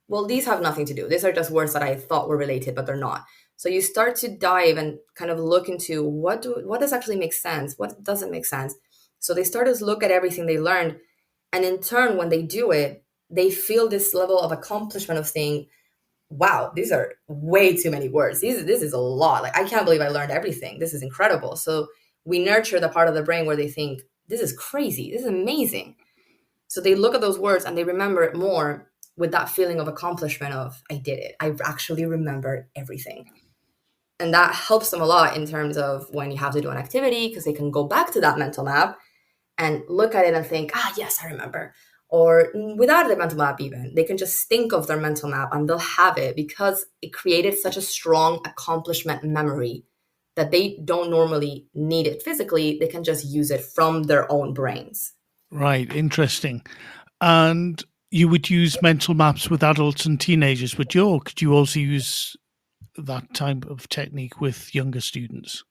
S6: well, these have nothing to do. These are just words that I thought were related, but they're not. So you start to dive and kind of look into what does actually make sense, what doesn't make sense. So they start to look at everything they learned, and in turn, when they do it, they feel this level of accomplishment of saying, wow, these are way too many words. This is a lot. Like, I can't believe I learned everything. This is incredible. So we nurture the part of the brain where they think, this is crazy. This is amazing. So they look at those words and they remember it more with that feeling of accomplishment of, I did it. I actually remembered everything. And that helps them a lot in terms of when you have to do an activity, because they can go back to that mental map and look at it and think, yes, I remember. Or without the mental map even, they can just think of their mental map and they'll have it because it created such a strong accomplishment memory that they don't normally need it physically. They can just use it from their own brains.
S2: Right, interesting. And you would use mental maps with adults and teenagers, but could you also use that type of technique with younger students?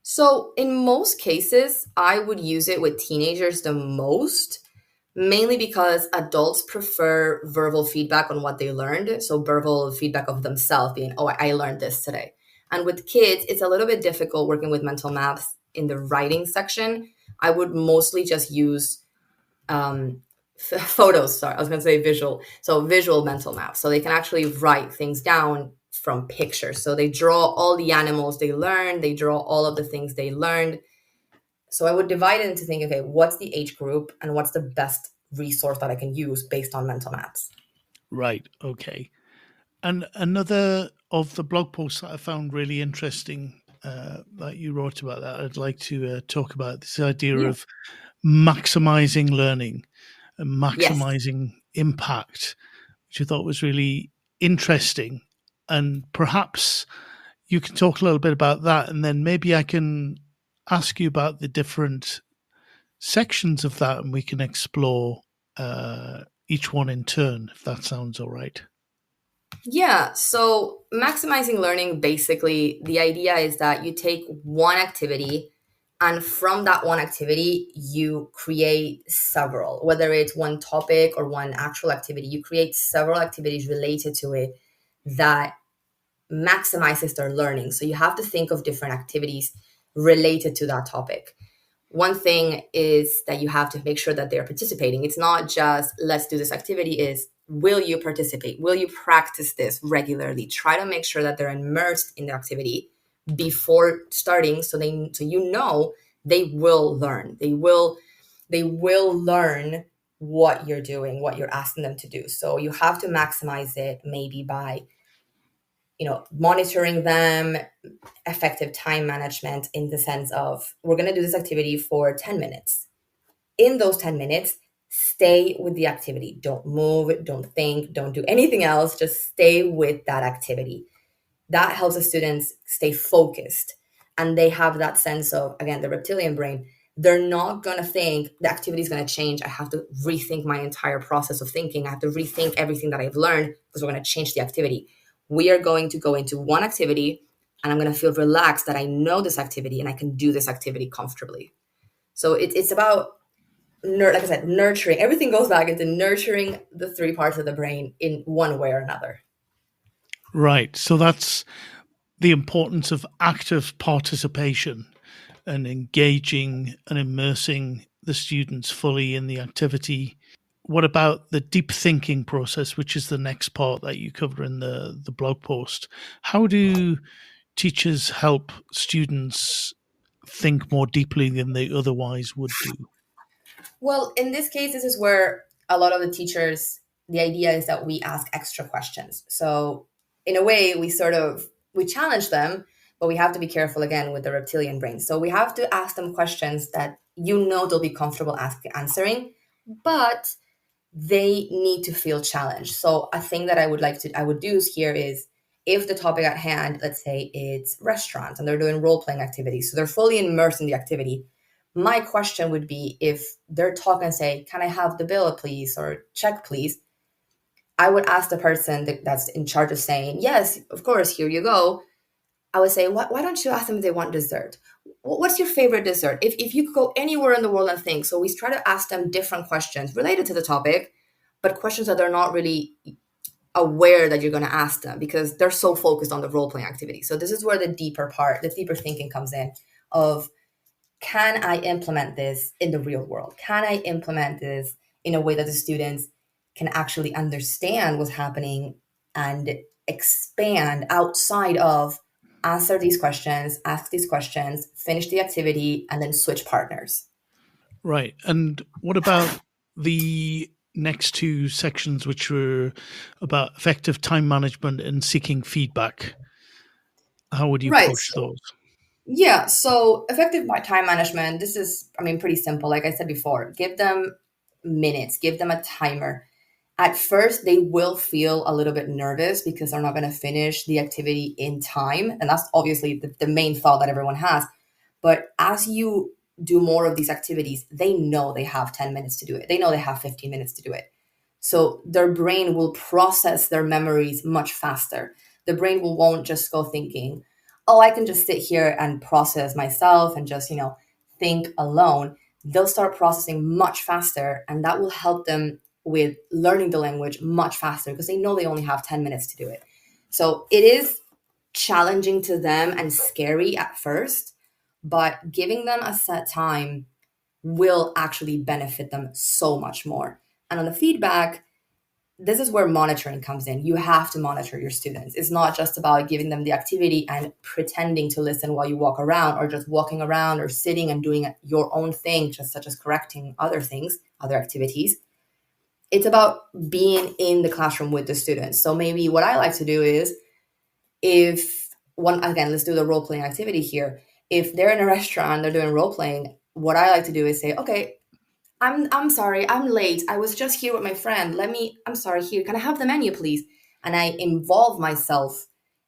S6: So in most cases, I would use it with teenagers the most, mainly because adults prefer verbal feedback on what they learned. So verbal feedback of themselves being, oh, I learned this today. And with kids, it's a little bit difficult working with mental maps in the writing section. I would mostly just use photos. Sorry, I was going to say visual. So visual mental maps. So they can actually write things down from pictures. So they draw all the animals they learned. They draw all of the things they learned. So I would divide it into thinking, okay, what's the age group and what's the best resource that I can use based on mental maps?
S2: Right. Okay. And another of the blog posts that I found really interesting that you wrote about that, I'd like to talk about this idea of maximizing learning and maximizing impact, which I thought was really interesting. And perhaps you can talk a little bit about that, and then maybe I can ask you about the different sections of that, and we can explore each one in turn, if that sounds all right.
S6: Yeah, so maximizing learning, basically, the idea is that you take one activity and from that one activity, you create several, whether it's one topic or one actual activity, you create several activities related to it that maximizes their learning. So you have to think of different activities related to that topic. One thing is that you have to make sure that they're participating. It's not just let's do this activity, is will you participate? Will you practice this regularly? Try to make sure that they're immersed in the activity before starting, so you know they will learn. They will learn what you're doing, what you're asking them to do. So you have to maximize it maybe by monitoring them, effective time management in the sense of, we're going to do this activity for 10 minutes. In those 10 minutes, stay with the activity. Don't move, don't think, don't do anything else. Just stay with that activity. That helps the students stay focused. And they have that sense of, again, the reptilian brain. They're not going to think the activity is going to change. I have to rethink my entire process of thinking. I have to rethink everything that I've learned because we're going to change the activity. We are going to go into one activity and I'm going to feel relaxed that I know this activity and I can do this activity comfortably. So it's about, like I said, nurturing. Everything goes back into nurturing the three parts of the brain in one way or another.
S2: Right. So that's the importance of active participation and engaging and immersing the students fully in the activity. What about the deep thinking process, which is the next part that you cover in the blog post? How do teachers help students think more deeply than they otherwise would do?
S6: Well, in this case, this is where a lot of the teachers, the idea is that we ask extra questions. So in a way, we challenge them, but we have to be careful again with the reptilian brain. So we have to ask them questions that they'll be comfortable answering, but they need to feel challenged. So a thing that I would do here is, if the topic at hand, let's say it's restaurants and they're doing role-playing activities, so they're fully immersed in the activity, my question would be, if they're talking and say, can I have the bill, please, or check, please? I would ask the person that's in charge of saying, yes, of course, here you go. I would say, why don't you ask them if they want dessert? What's your favorite dessert? If you could go anywhere in the world and think. So we try to ask them different questions related to the topic, but questions that they're not really aware that you're going to ask them, because they're so focused on the role-playing activity. So this is where the deeper thinking comes in of, can I implement this in the real world? Can I implement this in a way that the students can actually understand what's happening and expand outside of answer these questions, ask these questions, finish the activity, and then switch partners?
S2: Right. And what about the next two sections, which were about effective time management and seeking feedback? How would you
S6: Right.
S2: approach those?
S6: Yeah, so effective time management, this is, pretty simple. Like I said before, give them minutes, give them a timer. At first, they will feel a little bit nervous because they're not going to finish the activity in time. And that's obviously the main thought that everyone has. But as you do more of these activities, they know they have 10 minutes to do it. They know they have 15 minutes to do it. So their brain will process their memories much faster. The brain won't just go thinking, oh, I can just sit here and process myself and just, think alone. They'll start processing much faster, and that will help them with learning the language much faster because they know they only have 10 minutes to do it. So it is challenging to them and scary at first, but giving them a set time will actually benefit them so much more. And on the feedback, this is where monitoring comes in. You have to monitor your students. It's not just about giving them the activity and pretending to listen while you walk around, or just walking around or sitting and doing your own thing, just such as correcting other things, other activities. It's about being in the classroom with the students. So maybe what I like to do is, let's do the role-playing activity here. If they're in a restaurant, they're doing role-playing, what I like to do is say, okay, I'm sorry, I'm late. I was just here with my friend. I'm sorry, here, can I have the menu, please? And I involve myself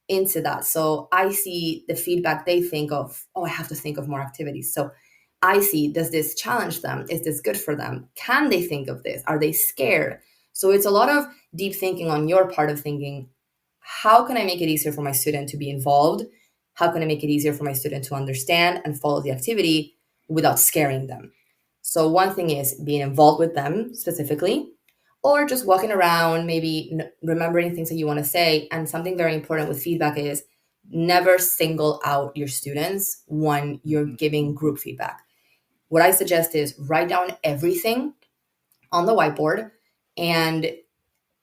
S6: into that. So I see the feedback they think of, oh, I have to think of more activities. So I see, does this challenge them? Is this good for them? Can they think of this? Are they scared? So it's a lot of deep thinking on your part of thinking, how can I make it easier for my student to be involved? How can I make it easier for my student to understand and follow the activity without scaring them? So one thing is being involved with them specifically, or just walking around, maybe remembering things that you want to say. And something very important with feedback is never single out your students when you're giving group feedback. What I suggest is write down everything on the whiteboard, and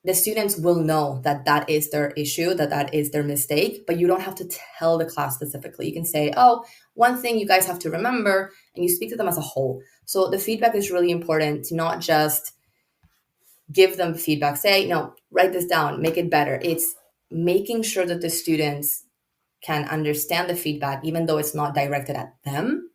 S6: the students will know that is their issue, that is their mistake, but you don't have to tell the class specifically. You can say, oh, one thing you guys have to remember, and you speak to them as a whole. So the feedback is really important, to not just give them feedback, say, no, write this down, make it better. It's making sure that the students can understand the feedback, even though it's not directed at them.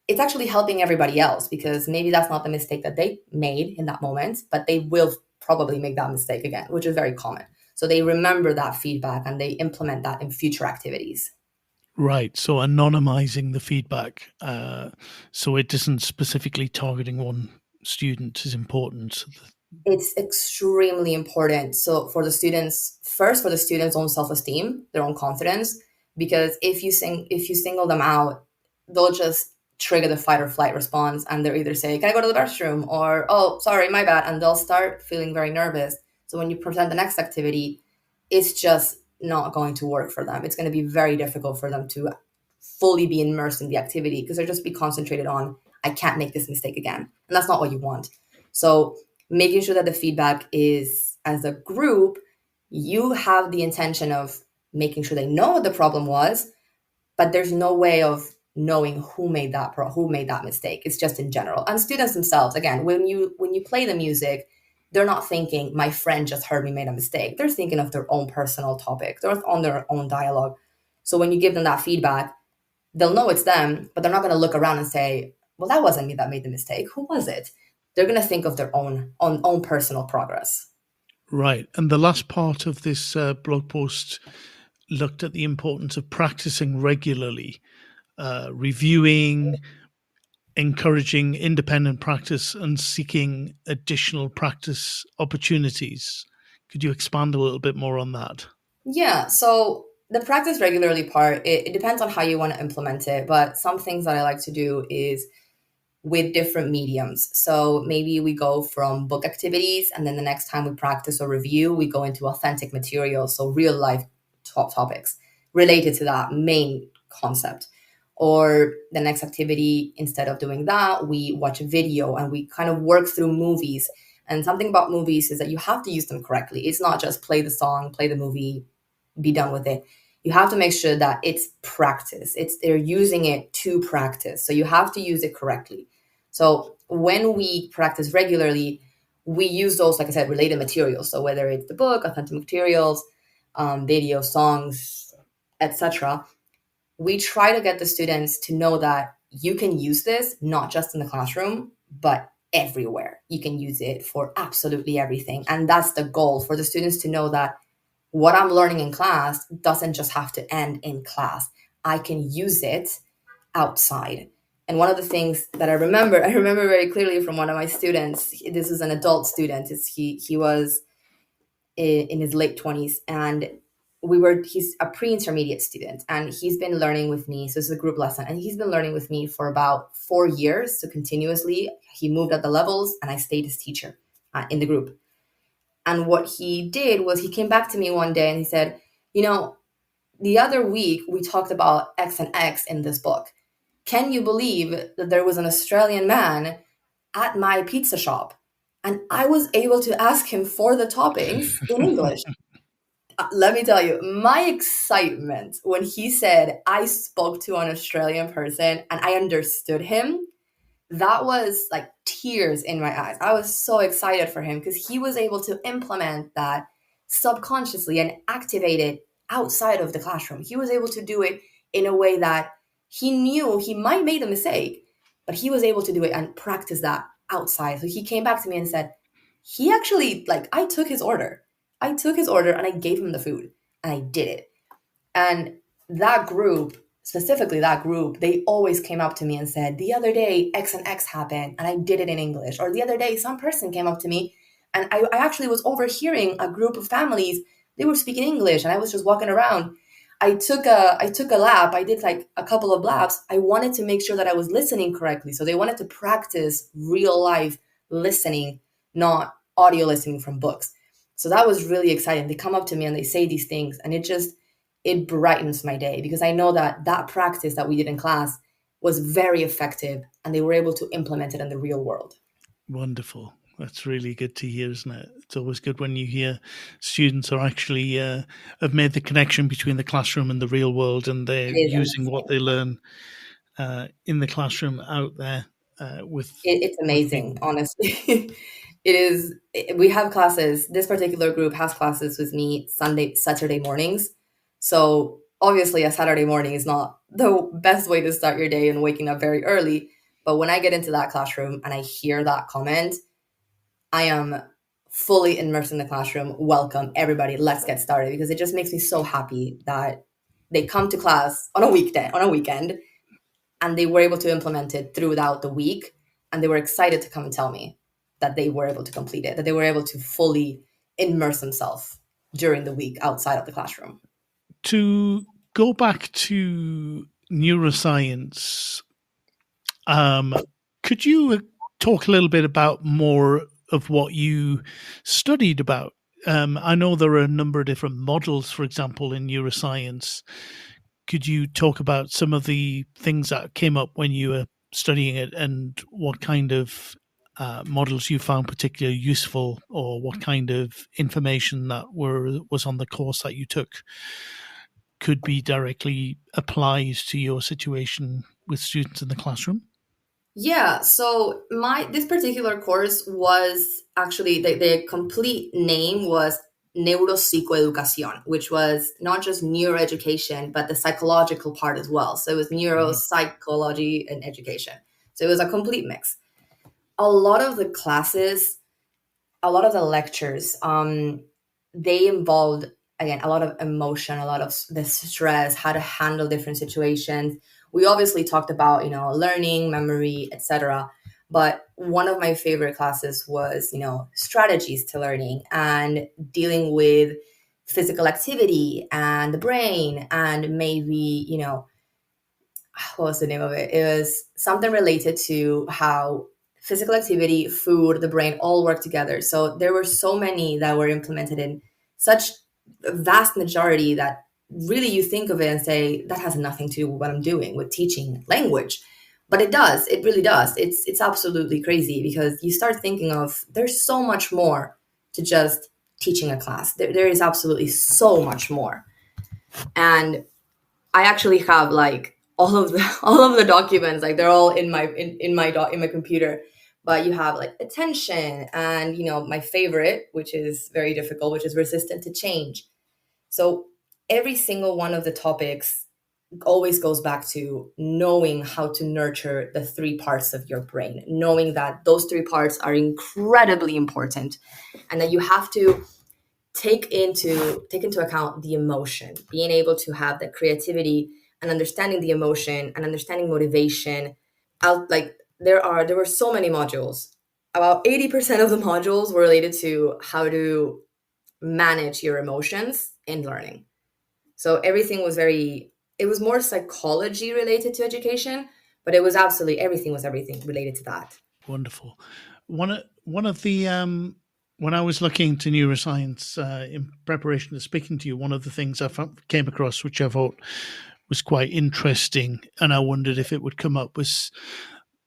S6: It's actually helping everybody else, because maybe that's not the mistake that they made in that moment, but they will probably make that mistake again, which is very common. So they remember that feedback and they implement that in future activities.
S2: Right. So anonymizing the feedback, so it isn't specifically targeting one student, is important.
S6: It's extremely important. So for the students, first for the students' own self-esteem, their own confidence, because if you single them out, they'll just trigger the fight or flight response, and they'll either say, can I go to the restroom, or, oh, sorry, my bad, and they'll start feeling very nervous. So when you present the next activity, it's just not going to work for them. It's going to be very difficult for them to fully be immersed in the activity, because they'll just be concentrated on, I can't make this mistake again. And that's not what you want. So making sure that the feedback is, as a group, you have the intention of making sure they know what the problem was, but there's no way of knowing who made that mistake. It's just in general. And students themselves, again, when you play the music, they're not thinking, my friend just heard me made a mistake. They're thinking of their own personal topic. They're on their own dialogue. So when you give them that feedback, they'll know it's them, but they're not going to look around and say, well, that wasn't me that made the mistake. Who was it? They're going to think of their own personal progress.
S2: Right. And the last part of this blog post looked at the importance of practicing regularly, reviewing, encouraging independent practice, and seeking additional practice opportunities. Could you expand a little bit more on that?
S6: Yeah. So the practice regularly part, it depends on how you want to implement it. But some things that I like to do is with different mediums. So maybe we go from book activities, and then the next time we practice or review, we go into authentic material. So real life topics related to that main concept. Or the next activity, instead of doing that, we watch a video and we kind of work through movies. And something about movies is that you have to use them correctly. It's not just play the song, play the movie, be done with it. You have to make sure that it's practice. They're using it to practice. So you have to use it correctly. So when we practice regularly, we use those, like I said, related materials. So whether it's the book, authentic materials, video, songs, etc., we try to get the students to know that you can use this not just in the classroom, but everywhere. You can use it for absolutely everything. And that's the goal, for the students to know that what I'm learning in class doesn't just have to end in class. I can use it outside. And one of the things that I remember very clearly from one of my students, this is an adult student, he was in his late 20s, and he's a pre-intermediate student, and he's been learning with me. So it's a group lesson, and he's been learning with me for about 4 years. So continuously, he moved up the levels, and I stayed his teacher in the group. And what he did was he came back to me one day and he said, the other week we talked about X and X in this book. Can you believe that there was an Australian man at my pizza shop? And I was able to ask him for the toppings in English. Let me tell you, my excitement when he said I spoke to an Australian person and I understood him, that was like tears in my eyes. I was so excited for him because he was able to implement that subconsciously and activate it outside of the classroom. He was able to do it in a way that he knew he might make a mistake, but he was able to do it and practice that outside. So he came back to me and said, he actually, I took his order. I took his order and I gave him the food and I did it. And that group, specifically that group, they always came up to me and said, the other day X and X happened and I did it in English. Or the other day some person came up to me and I actually was overhearing a group of families. They were speaking English and I was just walking around. I took a lap. I did a couple of laps. I wanted to make sure that I was listening correctly. So they wanted to practice real life listening, not audio listening from books. So that was really exciting. They come up to me and they say these things, and it brightens my day because I know that practice that we did in class was very effective and they were able to implement it in the real world.
S2: Wonderful. That's really good to hear, isn't it? It's always good when you hear students are actually have made the connection between the classroom and the real world, and they're using what they learn in the classroom out there with.
S6: It's amazing, honestly. It is. We have classes. This particular group has classes with me Saturday mornings. So obviously a Saturday morning is not the best way to start your day and waking up very early. But when I get into that classroom and I hear that comment, I am fully immersed in the classroom. Welcome, everybody. Let's get started, because it just makes me so happy that they come to class on a weekend, and they were able to implement it throughout the week. And they were excited to come and tell me that they were able to complete it, that they were able to fully immerse themselves during the week outside of the classroom.
S2: To go back to neuroscience, could you talk a little bit about more of what you studied about? I know there are a number of different models, for example, in neuroscience. Could you talk about some of the things that came up when you were studying it, and what kind of models you found particularly useful, or what kind of information that was on the course that you took could be directly applied to your situation with students in the classroom?
S6: Yeah, so this particular course was actually the complete name was Neuropsychoeducación, which was not just neuroeducation, but the psychological part as well. So it was
S2: Mhm.
S6: neuropsychology and education. So it was a complete mix. A lot of the classes, a lot of the lectures, they involved, again, a lot of emotion, a lot of the stress, how to handle different situations. We obviously talked about, learning, memory, etc. But one of my favorite classes was, strategies to learning and dealing with physical activity and the brain, and maybe, what was the name of it? It was something related to how physical activity, food, the brain all work together. So there were so many that were implemented in such a vast majority that really you think of it and say that has nothing to do with what I'm doing with teaching language. But it does. It really does. It's absolutely crazy because you start thinking of there's so much more to just teaching a class. There is absolutely so much more. And I actually have like all of the all of the documents, like they're all in my computer. But you have like attention and my favorite, which is very difficult, which is resistant to change. So every single one of the topics always goes back to knowing how to nurture the three parts of your brain, knowing that those three parts are incredibly important and that you have to take into account the emotion, being able to have that creativity and understanding the emotion and understanding motivation. Out like there were so many modules. About 80% of the modules were related to how to manage your emotions in learning. So everything was it was more psychology related to education, but it was absolutely everything related to that.
S2: Wonderful. One of the when I was looking into neuroscience in preparation to speaking to you, one of the things came across, which I thought was quite interesting, and I wondered if it would come up, was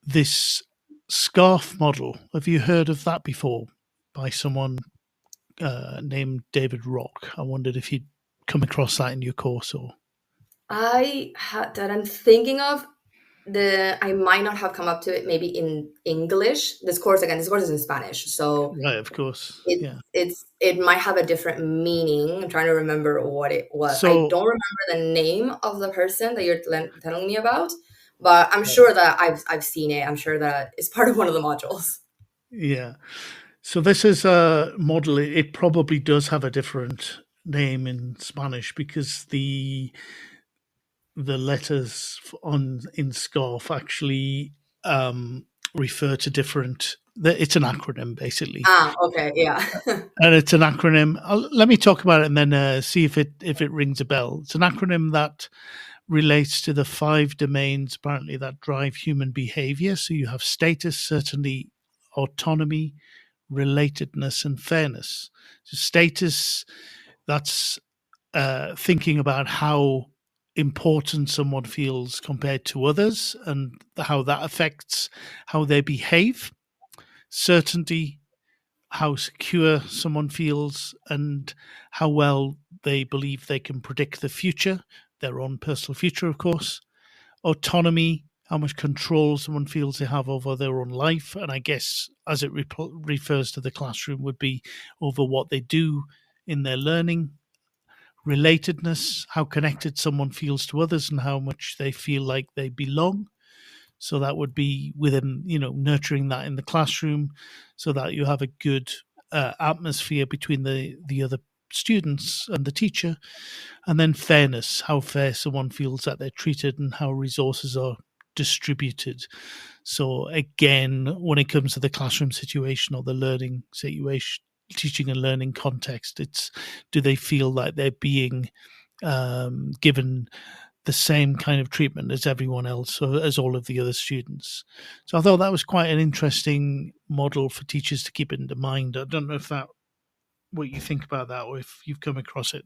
S2: this scarf model. Have you heard of that before by someone named David Rock? I wondered if you'd come across that in your course or.
S6: That I'm thinking of, I might not have come up to it maybe in English. This course is in Spanish, so
S2: Right, of course.
S6: it
S2: Yeah.
S6: it might have a different meaning. I'm trying to remember what it was. I
S2: So,
S6: don't remember the name of the person that you're telling me about, but I'm
S2: right,
S6: sure that I've seen it. I'm sure that it's part of one of the modules.
S2: yeah. So this is a model. It probably does have a different name in Spanish because the letters on in scarf actually um, refer to different. It's an acronym basically,
S6: Ah, okay, yeah.
S2: and it's an acronym. Let me talk about it and then see if it rings a bell. It's an acronym that relates to the 5 domains apparently that drive human behavior. So you have status, certainty, autonomy, relatedness, and fairness. So status, that's thinking about how important someone feels compared to others and how that affects how they behave. Certainty, how secure someone feels and how well they believe they can predict the future, their own personal future, of course. Autonomy, how much control someone feels they have over their own life. And I guess as it refers to the classroom, would be over what they do in their learning. Relatedness, how connected someone feels to others and how much they feel like they belong. So that would be within, nurturing that in the classroom so that you have a good atmosphere between the other students and the teacher. And then fairness, how fair someone feels that they're treated and how resources are distributed. So again, when it comes to the classroom situation or the learning situation, teaching and learning context, it's do they feel like they're being given the same kind of treatment as everyone else or as all of the other students. So I thought that was quite an interesting model for teachers to keep in mind. I don't know if that what you think about that or if you've come across it.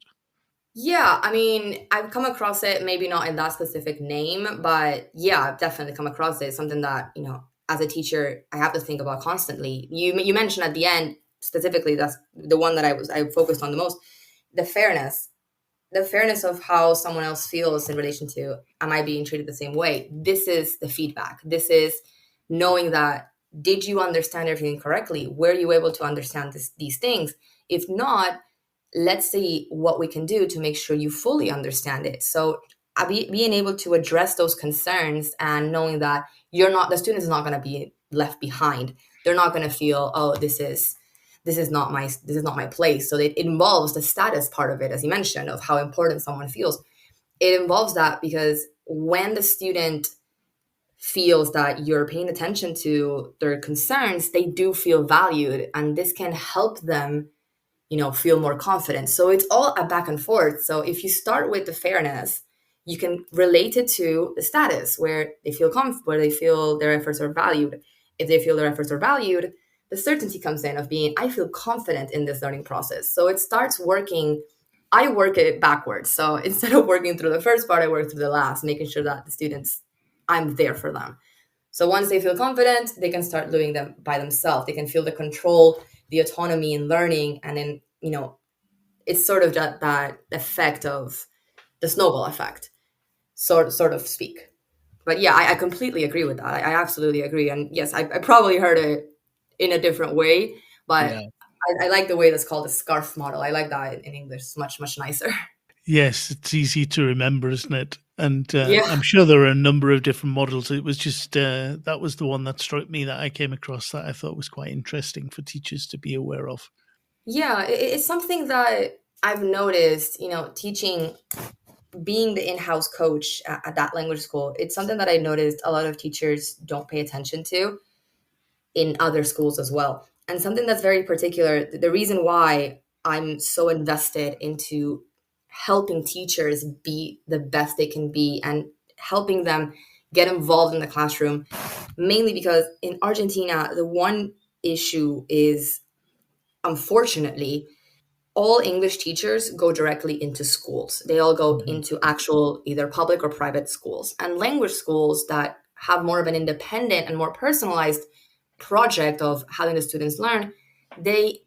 S6: Yeah, I mean, I've come across it, maybe not in that specific name, but yeah, I've definitely come across it. Something that, as a teacher, I have to think about constantly. You mentioned at the end, specifically, that's the one that I focused on the most, the fairness. The fairness of how someone else feels in relation to, am I being treated the same way? This is the feedback. This is knowing that, did you understand everything correctly? Were you able to understand these things? If not, let's see what we can do to make sure you fully understand it. So being able to address those concerns and knowing that the student is not going to be left behind. They're not going to feel, oh, this is not my place. So it involves the status part of it, as you mentioned, of how important someone feels. It involves that because when the student feels that you're paying attention to their concerns, they do feel valued, and this can help them, feel more confident. So it's all a back and forth. So if you start with the fairness, you can relate it to the status where they feel where they feel their efforts are valued. If they feel their efforts are valued, the certainty comes in of being, I feel confident in this learning process. So it starts working. I work it backwards. So instead of working through the first part, I work through the last, making sure that the students, I'm there for them. So once they feel confident, they can start doing them by themselves. They can feel the control, the autonomy in learning. And then, it's sort of that effect of the snowball effect, sort of speak. But yeah, I completely agree with that. I absolutely agree. And yes, I probably heard it in a different way, but
S2: Yeah.
S6: I like the way that's called the SCARF model. I like that in English. It's much, much nicer.
S2: Yes, it's easy to remember, isn't it? And
S6: Yeah.
S2: I'm sure there are a number of different models. It was just that was the one that struck me that I came across that I thought was quite interesting for teachers to be aware of.
S6: Yeah, it's something that I've noticed, teaching, being the in-house coach at that language school. It's something that I noticed a lot of teachers don't pay attention to in other schools as well. And something that's very particular, the reason why I'm so invested into helping teachers be the best they can be and helping them get involved in the classroom, mainly because in Argentina, the one issue is, unfortunately, all English teachers go directly into schools. They all go into actual either public or private schools. And language schools that have more of an independent and more personalized project of having the students learn, they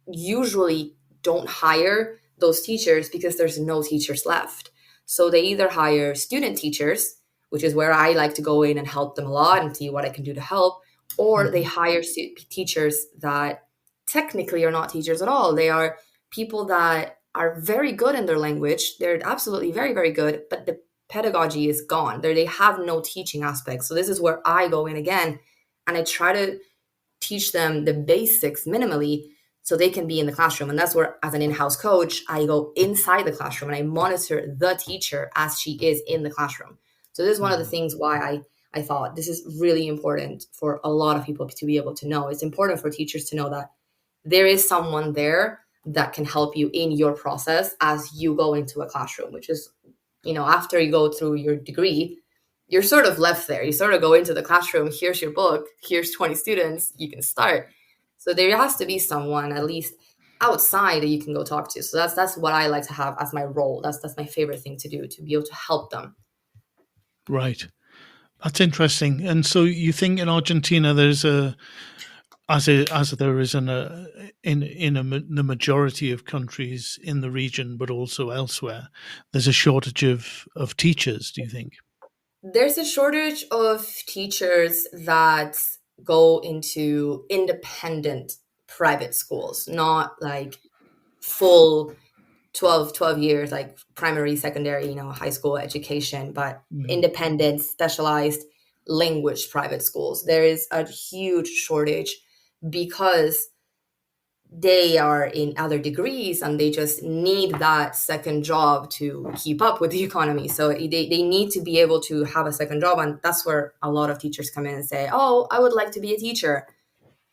S6: usually don't hire those teachers because there's no teachers left. So they either hire student teachers, which is where I like to go in and help them a lot and see what I can do to help, or they hire teachers that technically are not teachers at all. They are people that are very good in their language. They're absolutely very, very good, but the pedagogy is gone. They have no teaching aspect. So this is where I go in again, and I try to teach them the basics minimally so they can be in the classroom. And that's where, as an in-house coach, I go inside the classroom and I monitor the teacher as she is in the classroom. So this is one of the things why I thought this is really important for a lot of people to be able to know. It's important for teachers to know that there is someone there that can help you in your process as you go into a classroom, which is, after you go through your degree, you're sort of left there. You sort of go into the classroom, here's your book, here's 20 students, you can start. So there has to be someone at least outside that you can go talk to. So that's what I like to have as my role. That's my favorite thing to do, to be able to help them.
S2: Right. That's interesting. And so you think in Argentina there's as there is in the majority of countries in the region, but also elsewhere, there's a shortage of teachers, do you think?
S6: There's a shortage of teachers that go into independent private schools, not like full 12 years, like primary, secondary, high school education, but independent, specialized language private schools. There is a huge shortage because they are in other degrees and they just need that second job to keep up with the economy. So they need to be able to have a second job. And that's where a lot of teachers come in and say, oh, I would like to be a teacher.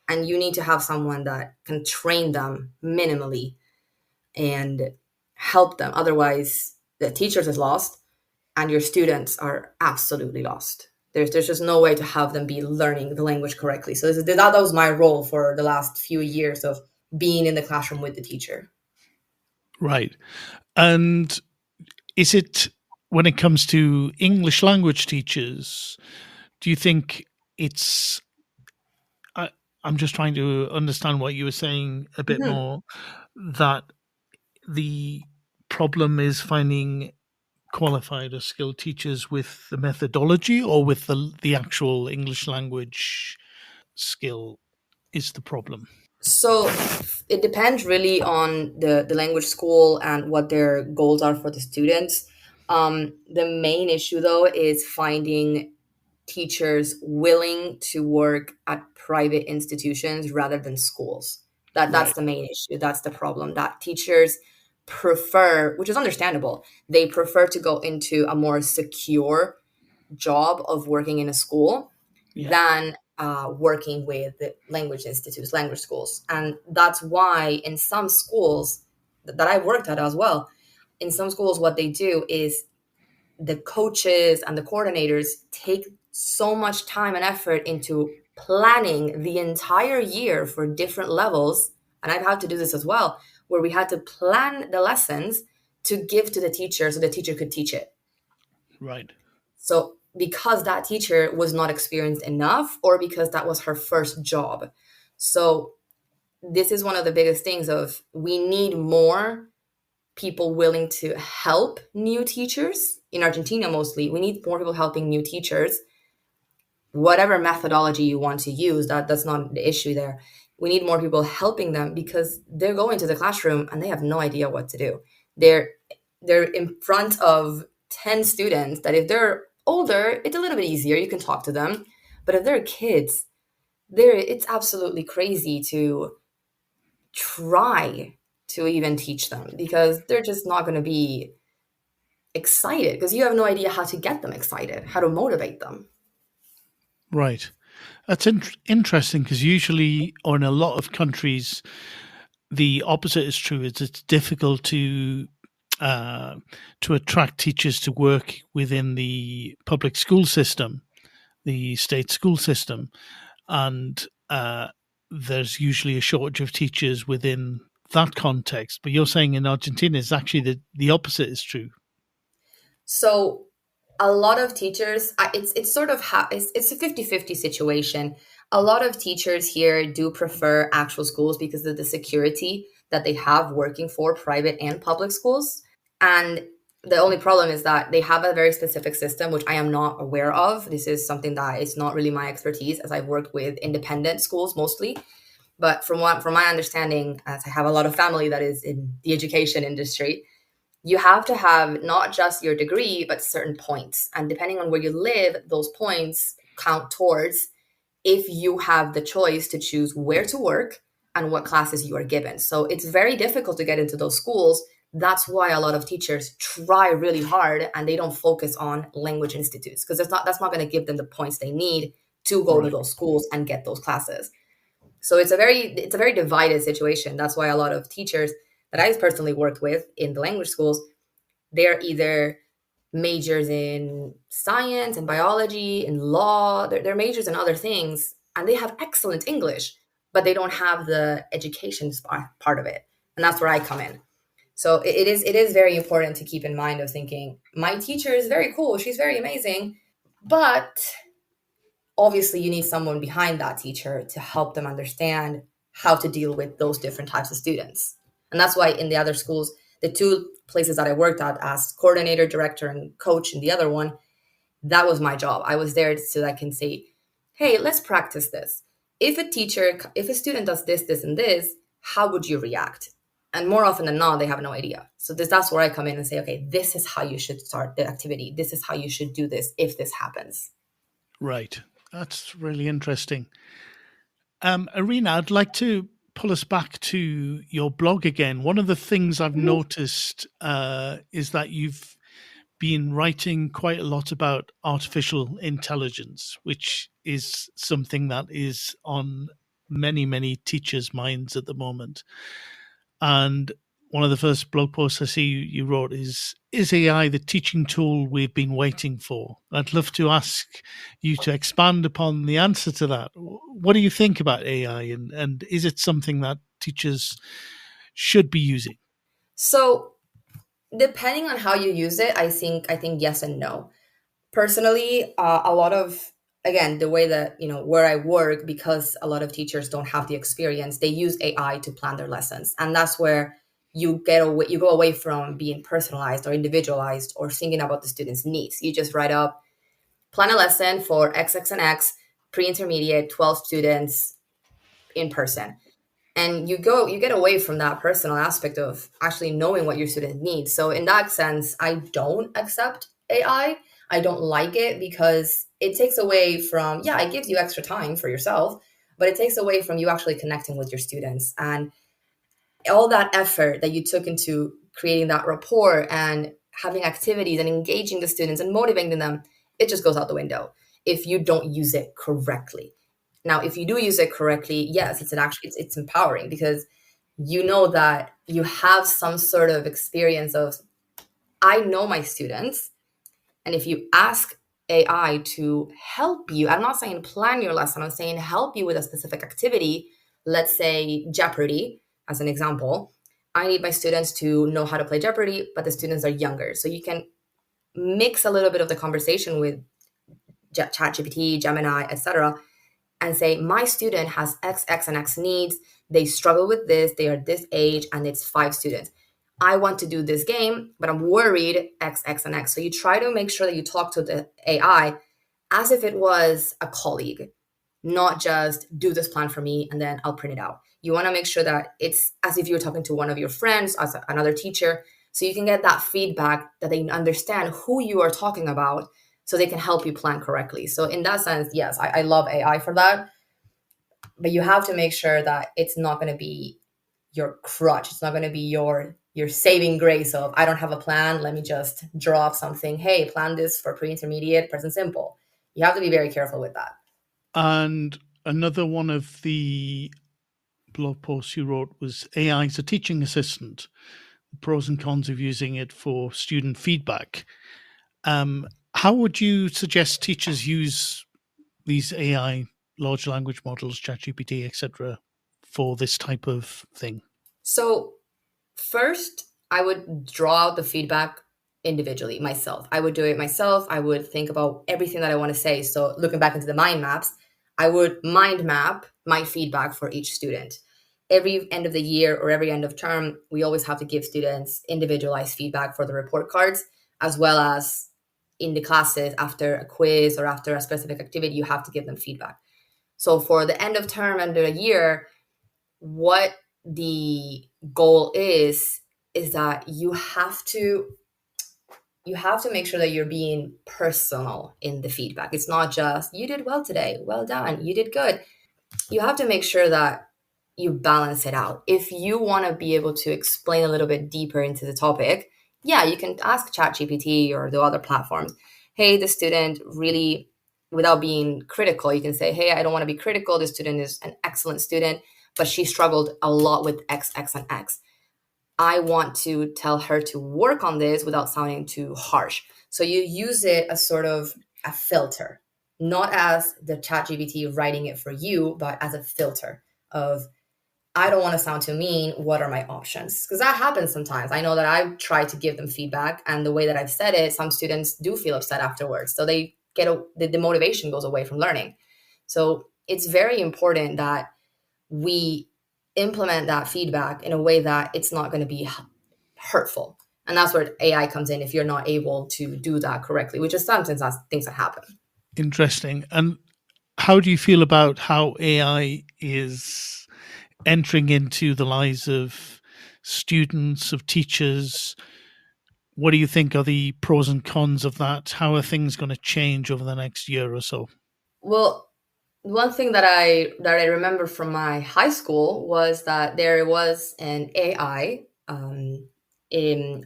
S6: And you need to have someone that can train them minimally and help them. Otherwise, the teachers is lost and your students are absolutely lost. There's just no way to have them be learning the language correctly. So that was my role for the last few years of being in the classroom with the teacher.
S2: Right. And is it, when it comes to English language teachers, do you think it's, I'm just trying to understand what you were saying a bit more, that the problem is finding qualified or skilled teachers with the methodology or with the actual English language skill is the problem?
S6: So it depends really on the language school and what their goals are for the students. The main issue, though, is finding teachers willing to work at private institutions rather than schools. That's
S2: Right.
S6: the main issue. That's the problem. That teachers prefer, which is understandable, they prefer to go into a more secure job of working in a school
S2: Yeah.
S6: than working with the language institutes, language schools. And that's why in some schools that I've worked at as well, in some schools, what they do is the coaches and the coordinators take so much time and effort into planning the entire year for different levels. And I've had to do this as well, where we had to plan the lessons to give to the teacher so the teacher could teach it.
S2: Right.
S6: So because that teacher was not experienced enough or because that was her first job. So this is one of the biggest things of we need more people willing to help new teachers. In Argentina mostly, we need more people helping new teachers. Whatever methodology you want to use, that's not the issue there. We need more people helping them because they're going to the classroom and they have no idea what to do. They're in front of 10 students that if they're older, it's a little bit easier. You can talk to them. But if they're kids, it's absolutely crazy to try to even teach them because they're just not going to be excited because you have no idea how to get them excited, how to motivate them.
S2: Right. That's interesting because usually, or in a lot of countries, the opposite is true. It's difficult to attract teachers to work within the public school system, the state school system, and there's usually a shortage of teachers within that context. But you're saying in Argentina, it's actually the opposite is true.
S6: So a lot of teachers, it's sort of it's a 50-50 situation. A lot of teachers here do prefer actual schools because of the security that they have working for private and public schools. And the only problem is that they have a very specific system, which I am not aware of. This is something that is not really my expertise, as I've worked with independent schools mostly. But from my understanding, as I have a lot of family that is in the education industry, you have to have not just your degree, but certain points. And depending on where you live, those points count towards if you have the choice to choose where to work and what classes you are given. So it's very difficult to get into those schools. That's why a lot of teachers try really hard and they don't focus on language institutes because that's not going to give them the points they need to go to those schools and get those classes. So it's a very divided situation. That's why a lot of teachers that I've personally worked with in the language schools, they're either majors in science and biology and law. They're majors in other things, and they have excellent English, but they don't have the education part of it. And that's where I come in. So it is very important to keep in mind of thinking, my teacher is very cool. She's very amazing. But obviously you need someone behind that teacher to help them understand how to deal with those different types of students. And that's why in the other schools, the two places that I worked at as coordinator, director, and coach in the other one, that was my job. I was there so that I can say, hey, let's practice this. If a student does this, this, and this, how would you react? And more often than not, they have no idea. So that's where I come in and say, okay, this is how you should start the activity. This is how you should do this if this happens.
S2: Right. That's really interesting. Irina, I'd like to pull us back to your blog again. One of the things I've noticed is that you've been writing quite a lot about artificial intelligence, which is something that is on many, many teachers' minds at the moment. And one of the first blog posts I see you wrote is AI the teaching tool we've been waiting for? I'd love to ask you to expand upon the answer to that. What do you think about AI, and is it something that teachers should be using?
S6: So depending on how you use it, I think yes and no. Personally, a lot of, again, the way that, where I work, because a lot of teachers don't have the experience, they use AI to plan their lessons. And that's where you go away from being personalized or individualized or thinking about the student's needs. You just write up, plan a lesson for X, X, and X, pre-intermediate, 12 students in person. And you get away from that personal aspect of actually knowing what your student needs. So in that sense, I don't accept AI. I don't like it because it takes away from, it gives you extra time for yourself, but it takes away from you actually connecting with your students. And all that effort that you took into creating that rapport and having activities and engaging the students and motivating them, it just goes out the window if you don't use it correctly. Now, if you do use it correctly, yes, it's empowering because you know that you have some sort of experience of, I know my students, and if you ask AI to help you, I'm not saying plan your lesson, I'm saying help you with a specific activity, let's say Jeopardy, as an example. I need my students to know how to play Jeopardy, but the students are younger. So you can mix a little bit of the conversation with ChatGPT, Gemini, etc., and say, my student has X, X, and X needs. They struggle with this. They are this age, and it's 5 students. I want to do this game, but I'm worried X, X, and X. So you try to make sure that you talk to the AI as if it was a colleague, not just do this plan for me and then I'll print it out. You want to make sure that it's as if you're talking to one of your friends, as another teacher, so you can get that feedback that they understand who you are talking about so they can help you plan correctly. So in that sense, yes, I love AI for that. But you have to make sure that it's not going to be your crutch. It's not going to be your saving grace of, I don't have a plan, let me just draw up something. Hey, plan this for pre-intermediate, present simple. You have to be very careful with that.
S2: And another one of the blog posts you wrote was AI is a teaching assistant, the pros and cons of using it for student feedback. How would you suggest teachers use these AI large language models, ChatGPT, etc., for this type of thing?
S6: So first, I would draw out the feedback individually myself. I would do it myself. I would think about everything that I want to say. So looking back into the mind maps, I would mind map my feedback for each student. Every end of the year or every end of term, we always have to give students individualized feedback for the report cards, as well as in the classes after a quiz or after a specific activity, you have to give them feedback. So for the end of term and the year, what the goal is that you have to make sure that you're being personal in the feedback. It's not just, you did well today, well done, you did good. You have to make sure that you balance it out. If you want to be able to explain a little bit deeper into the topic, you can ask ChatGPT or the other platforms, hey, the student really, without being critical, you can say, hey, I don't want to be critical. The student is an excellent student, but she struggled a lot with X, X, and X. I want to tell her to work on this without sounding too harsh. So you use it as sort of a filter, not as the ChatGPT writing it for you, but as a filter of, I don't want to sound too mean. What are my options? Because that happens sometimes. I know that I've tried to give them feedback, and the way that I've said it, some students do feel upset afterwards. So they get the motivation goes away from learning. So it's very important that we implement that feedback in a way that it's not going to be hurtful. And that's where AI comes in if you're not able to do that correctly, which is sometimes that's things that happen.
S2: Interesting. And how do you feel about how AI is entering into the lives of students, of teachers? What do you think are the pros and cons of that? How are things going to change over the next year or so?
S6: Well, one thing that I remember from my high school was that there was an AI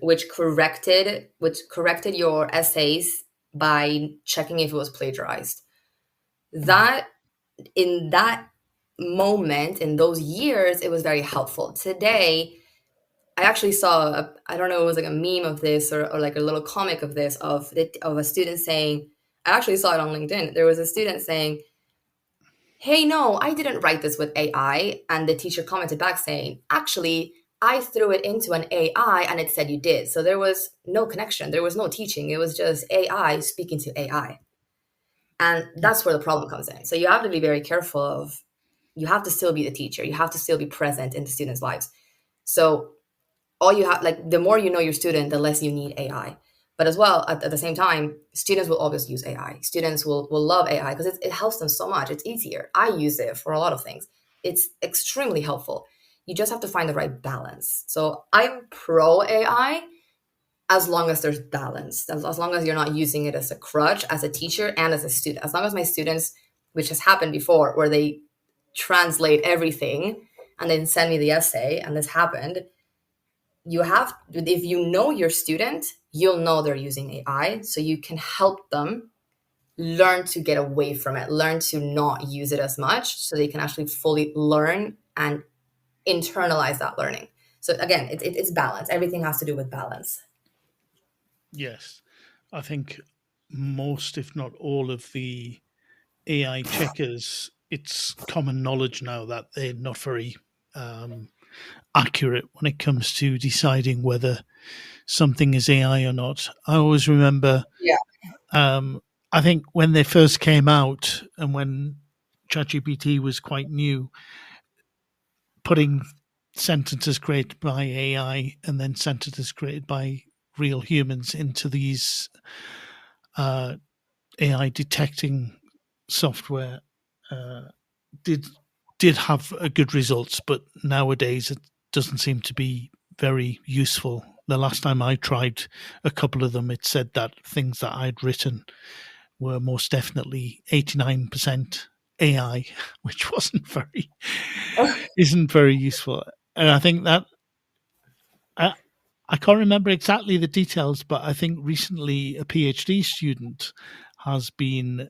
S6: which corrected your essays by checking if it was plagiarized. That in that moment, in those years, it was very helpful. Today, I actually saw I don't know, it was like a meme of this or like a little comic of this of a student saying, I actually saw it on LinkedIn. There was a student saying, hey, no, I didn't write this with AI. And the teacher commented back saying, actually, I threw it into an AI and it said you did. So there was no connection. There was no teaching. It was just AI speaking to AI. And that's where the problem comes in. So you have to be very careful of, you have to still be the teacher. You have to still be present in the students' lives. So all you have, like, the more you know your student, the less you need AI. But as well, at the same time, students will always use AI. Students will love AI because it helps them so much. It's easier. I use it for a lot of things. It's extremely helpful. You just have to find the right balance. So I'm pro AI as long as there's balance, as long as you're not using it as a crutch, as a teacher and as a student. As long as my students, which has happened before, where they translate everything and then send me the essay, and this happened, you have, if you know your student, you'll know they're using AI, so you can help them learn to get away from it, learn to not use it as much, so they can actually fully learn and internalize that learning. So again, it's balance. Everything has to do with balance.
S2: Yes, I think most, if not all, of the AI checkers, it's common knowledge now that they're not very accurate when it comes to deciding whether something is AI or not. I always remember, I think when they first came out and when ChatGPT was quite new, putting sentences created by AI and then sentences created by real humans into these AI detecting software did have a good results, but nowadays it doesn't seem to be very useful. The last time I tried a couple of them, it said that things that I'd written were most definitely 89% AI, which isn't very useful. And I think that I can't remember exactly the details, but I think recently a PhD student has been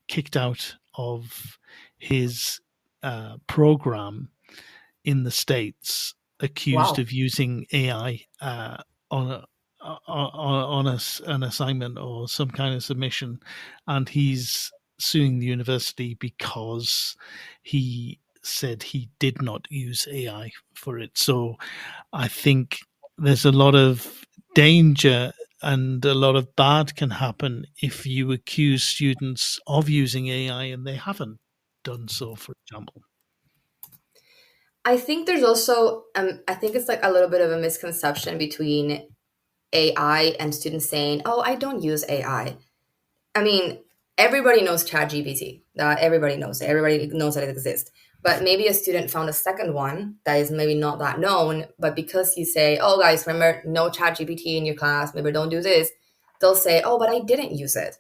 S2: kicked out of his program in the States, accused
S6: Wow.
S2: of using AI on an assignment or some kind of submission, and he's suing the university because he said he did not use AI for it. So I think there's a lot of danger and a lot of bad can happen if you accuse students of using AI and they haven't done so, for example.
S6: I think there's also, I think it's like a little bit of a misconception between AI and students saying, "Oh, I don't use AI." I mean, everybody knows ChatGPT. Everybody knows it. Everybody knows that it exists. But maybe a student found a second one that is maybe not that known. But because you say, "Oh, guys, remember, no ChatGPT in your class. Maybe don't do this," they'll say, "Oh, but I didn't use it."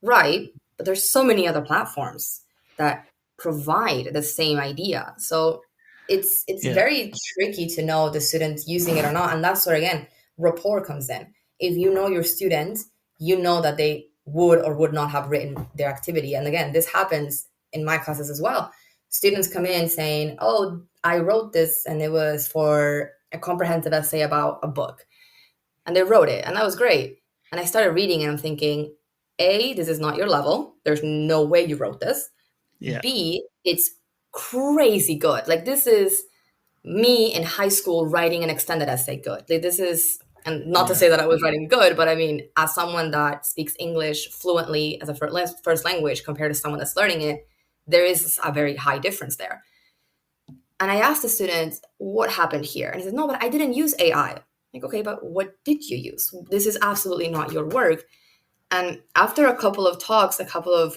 S6: Right. But there's so many other platforms that provide the same idea. So it's
S2: Yeah.
S6: very tricky to know the student using it or not. And that's where, again, rapport comes in. If you know your student, you know that they would or would not have written their activity. And again, this happens in my classes as well. Students come in saying, "Oh, I wrote this and it was for a comprehensive essay about a book." And they wrote it, and that was great. And I started reading and I'm thinking, A, this is not your level. There's no way you wrote this.
S2: Yeah.
S6: B, it's crazy good. Like, this is me in high school writing an extended essay good. Like, this is, and not to
S2: Yeah.
S6: say that I was writing good, but I mean, as someone that speaks English fluently as a first language compared to someone that's learning it, there is a very high difference there. And I asked the students, "What happened here?" And he said, "No, but I didn't use AI." Like, okay, but what did you use? This is absolutely not your work. And after a couple of talks, a couple of,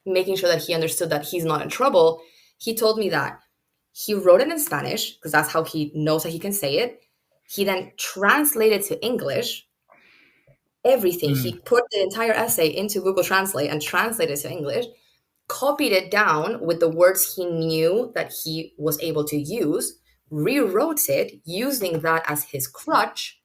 S6: making sure that he understood that he's not in trouble, he told me that he wrote it in Spanish because that's how he knows that he can say it. He then translated to English everything.
S2: Mm.
S6: He put the entire essay into Google Translate and translated it to English, copied it down with the words he knew that he was able to use, rewrote it using that as his crutch,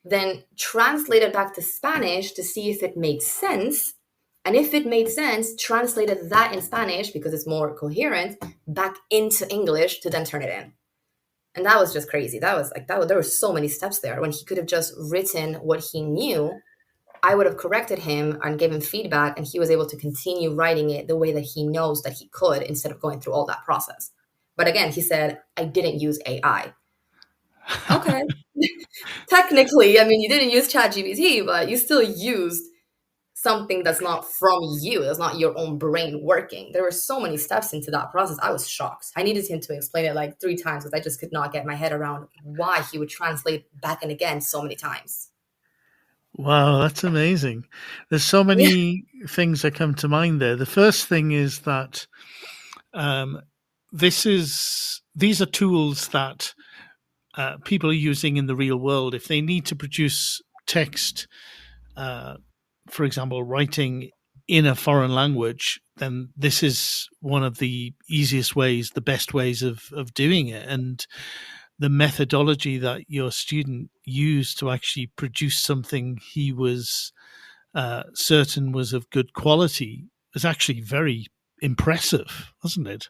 S6: then translated back to Spanish to see if it made sense. And if it made sense, translated that in Spanish because it's more coherent back into English to then turn it in. And that was just crazy. That was like that. There were so many steps there when he could have just written what he knew. I would have corrected him and gave him feedback, and he was able to continue writing it the way that he knows that he could instead of going through all that process. But again, he said, "I didn't use AI." Okay. Technically, I mean, you didn't use ChatGPT, but you still used something that's not from you, that's not your own brain working. There were so many steps into that process. I was shocked. I needed him to explain it like 3 times because I just could not get my head around why he would translate back and again so many times.
S2: Wow, that's amazing. There's so many things that come to mind there. The first thing is that these are tools that people are using in the real world. If they need to produce text, for example, writing in a foreign language, then this is one of the easiest ways, the best ways of doing it. And the methodology that your student used to actually produce something he was certain was of good quality was actually very impressive, wasn't it?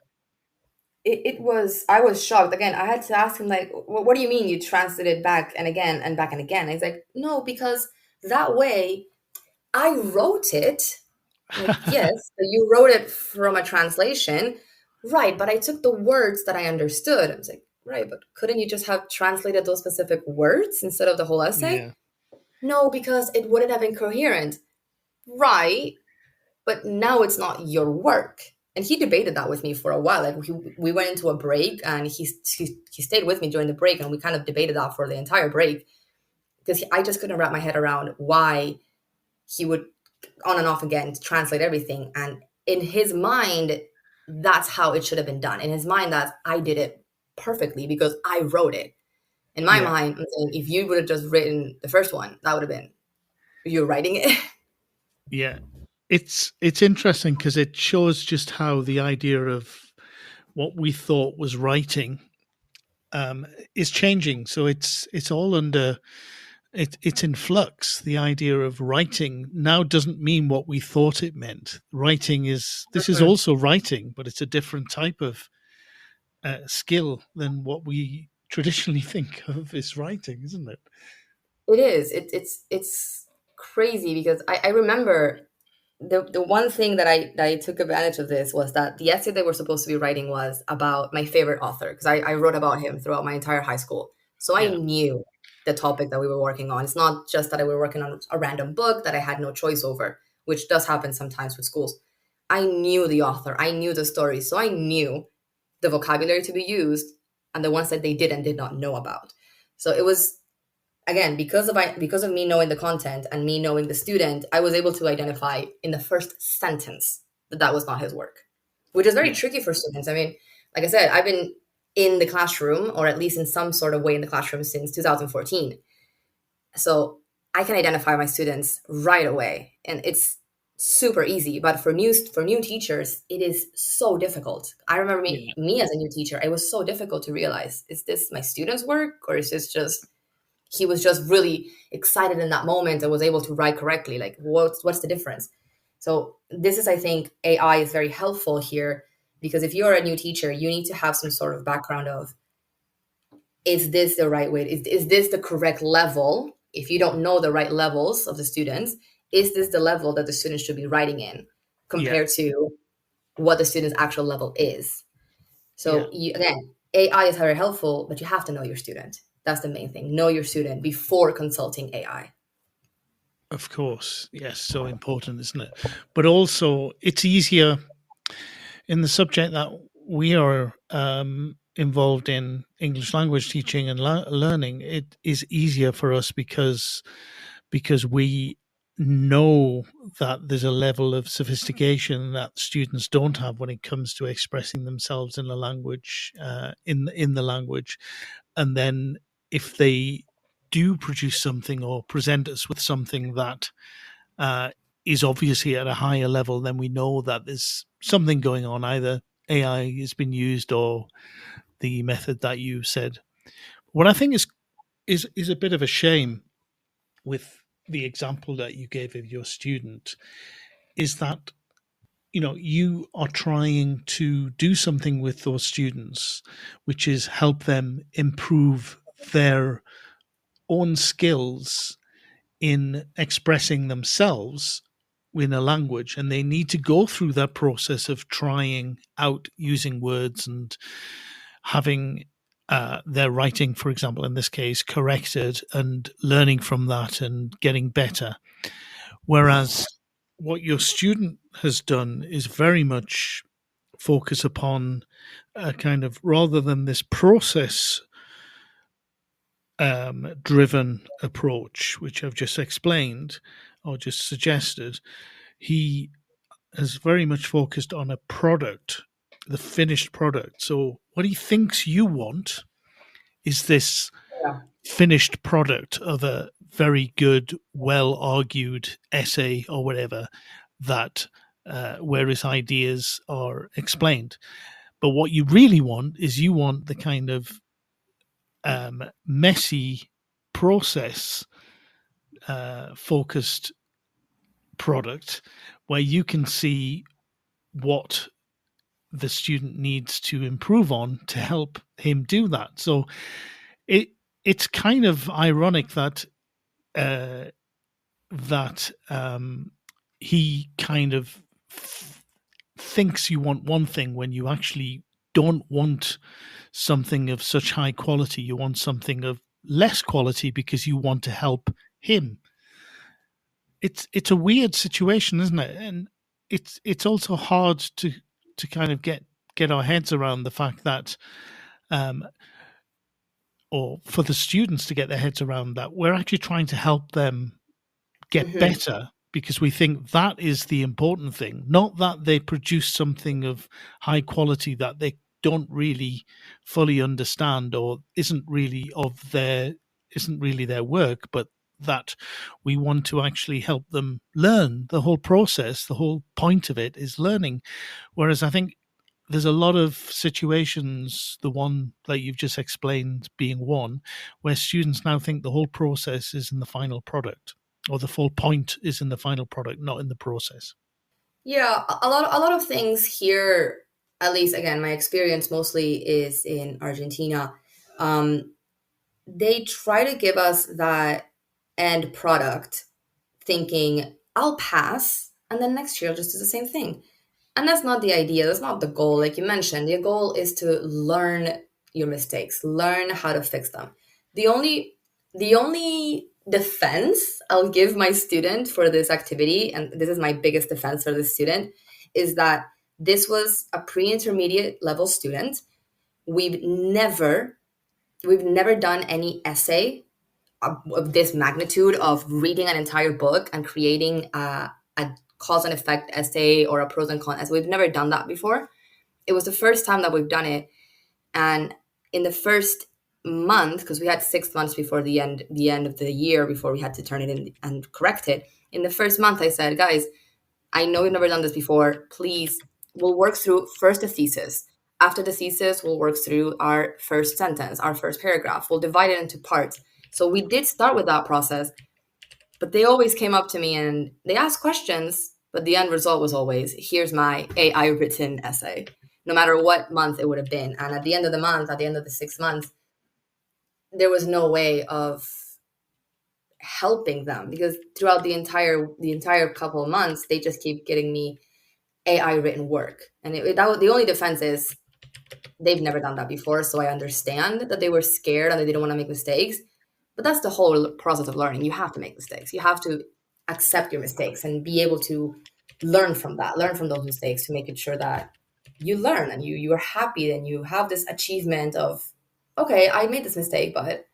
S6: It was, I was shocked. Again, I had to ask him, like, what do you mean you translated back and again and back and again? And he's like, no, because that way I wrote it. Like, yes, so you wrote it from a translation, right? But I took the words that I understood. I was like, right, but couldn't you just have translated those specific words instead of the whole essay?
S2: Yeah.
S6: No, because it wouldn't have been coherent. Right, but now it's not your work. And he debated that with me for a while. Like we went into a break, and he stayed with me during the break, and we kind of debated that for the entire break because I just couldn't wrap my head around why he would on and off again translate everything. And in his mind, that's how it should have been done. In his mind, that I did it perfectly because I wrote it. In my mind, I'm saying if you would have just written the first one, that would have been you writing it.
S2: Yeah. It's interesting because it shows just how the idea of what we thought was writing is changing. So it's all under it's in flux. The idea of writing now doesn't mean what we thought it meant. Writing is also writing, but it's a different type of skill than what we traditionally think of as writing, isn't it?
S6: It is. It's crazy because I remember the one thing that I took advantage of this was that the essay they were supposed to be writing was about my favorite author because I wrote about him throughout my entire high school. So I knew the topic that we were working on. It's not just that I were working on a random book that I had no choice over, which does happen sometimes with schools. I knew the author. I knew the story. So I knew the vocabulary to be used and the ones that they did not know about. So it was, again, because of me knowing the content and me knowing the student, I was able to identify in the first sentence that was not his work, which is very tricky for students. I mean, like I said, I've been in the classroom, or at least in some sort of way in the classroom, since 2014. So I can identify my students right away, and it's super easy. But for new teachers, it is so difficult. I remember me as a new teacher, it was so difficult to realize, is this my student's work, or is this just he was just really excited in that moment and was able to write correctly? Like, what's the difference? So this is, I think, AI is very helpful here, because if you're a new teacher, you need to have some sort of background of, is this the right way? Is this the correct level? If you don't know the right levels of the students, is this the level that the students should be writing in compared to what the student's actual level is? So again, AI is very helpful, but you have to know your student. That's the main thing. Know your student before consulting AI.
S2: Of course. Yes, so important, isn't it? But also, it's easier in the subject that we are involved in, English language teaching and learning. It is easier for us because we know that there's a level of sophistication that students don't have when it comes to expressing themselves in the language, in the language. And then if they do produce something or present us with something that is obviously at a higher level, then we know that there's something going on. Either AI has been used or the method that you said. What I think is a bit of a shame with the example that you gave of your student is that, you know, you are trying to do something with those students, which is help them improve their own skills in expressing themselves in a language, and they need to go through that process of trying out using words and having their writing, for example, in this case, corrected and learning from that and getting better. Whereas what your student has done is very much focus upon a kind of, rather than this process driven approach, which I've just explained or just suggested, he has very much focused on a product, the finished product. So what he thinks you want is this
S6: Yeah.
S2: finished product of a very good, well argued essay or whatever, that where his ideas are explained. But what you really want is you want the kind of messy process focused product where you can see what the student needs to improve on to help him do that. So it's kind of ironic that he kind of thinks you want one thing when you actually don't want something of such high quality. You want something of less quality because you want to help him. It's a weird situation, isn't it? And it's also hard to kind of get our heads around the fact that or for the students to get their heads around that we're actually trying to help them get better, because we think that is the important thing, not that they produce something of high quality that they don't really fully understand or isn't really their work, but that we want to actually help them learn the whole process. The whole point of it is learning. Whereas I think there's a lot of situations, the one that you've just explained being one, where students now think the whole process is in the final product, or the full point is in the final product, not in the process.
S6: Yeah, a lot of things here, at least again, my experience mostly is in Argentina. They try to give us that end product thinking, I'll pass, and then next year I'll just do the same thing. And that's not the idea. That's not the goal. Like you mentioned, the goal is to learn your mistakes, learn how to fix them. The only defense I'll give my student for this activity, and this is my biggest defense for this student, is that this was a pre-intermediate level student. We've never done any essay of this magnitude of reading an entire book and creating a cause and effect essay or a pros and cons essay. We've never done that before. It was the first time that we've done it. And in the first month, because we had 6 months before the end of the year before we had to turn it in and correct it. In the first month, I said, guys, I know we've never done this before. Please, we'll work through first the thesis. After the thesis, we'll work through our first sentence, our first paragraph. We'll divide it into parts. So we did start with that process, but they always came up to me and they asked questions, but the end result was always, here's my AI written essay, no matter what month it would have been. And at the end of the month, at the end of the 6 months, there was no way of helping them, because throughout the entire couple of months, they just keep getting me AI written work. And the only defense is they've never done that before. So I understand that they were scared and they didn't want to make mistakes. But that's the whole process of learning. You have to make mistakes. You have to accept your mistakes and be able to learn from those mistakes, to make it sure that you learn and you are happy and you have this achievement of, okay, I made this mistake, but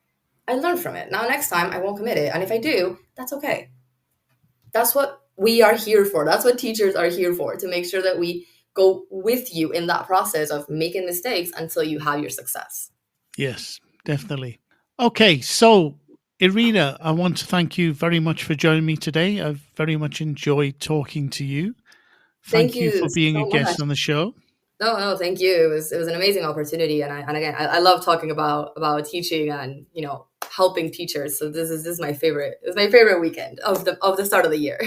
S6: I learned from it. Now, next time I won't commit it. And if I do, that's okay. That's what we are here for. That's what teachers are here for, to make sure that we go with you in that process of making mistakes until you have your success.
S2: Yes, definitely. Okay, so Irina, I want to thank you very much for joining me today. I've very much enjoyed talking to you. Thank you for being
S6: so
S2: a guest
S6: much
S2: on the show.
S6: No, thank you. It was an amazing opportunity, and I love talking about teaching and helping teachers. So this is my favorite. It was my favorite weekend of the start of the year.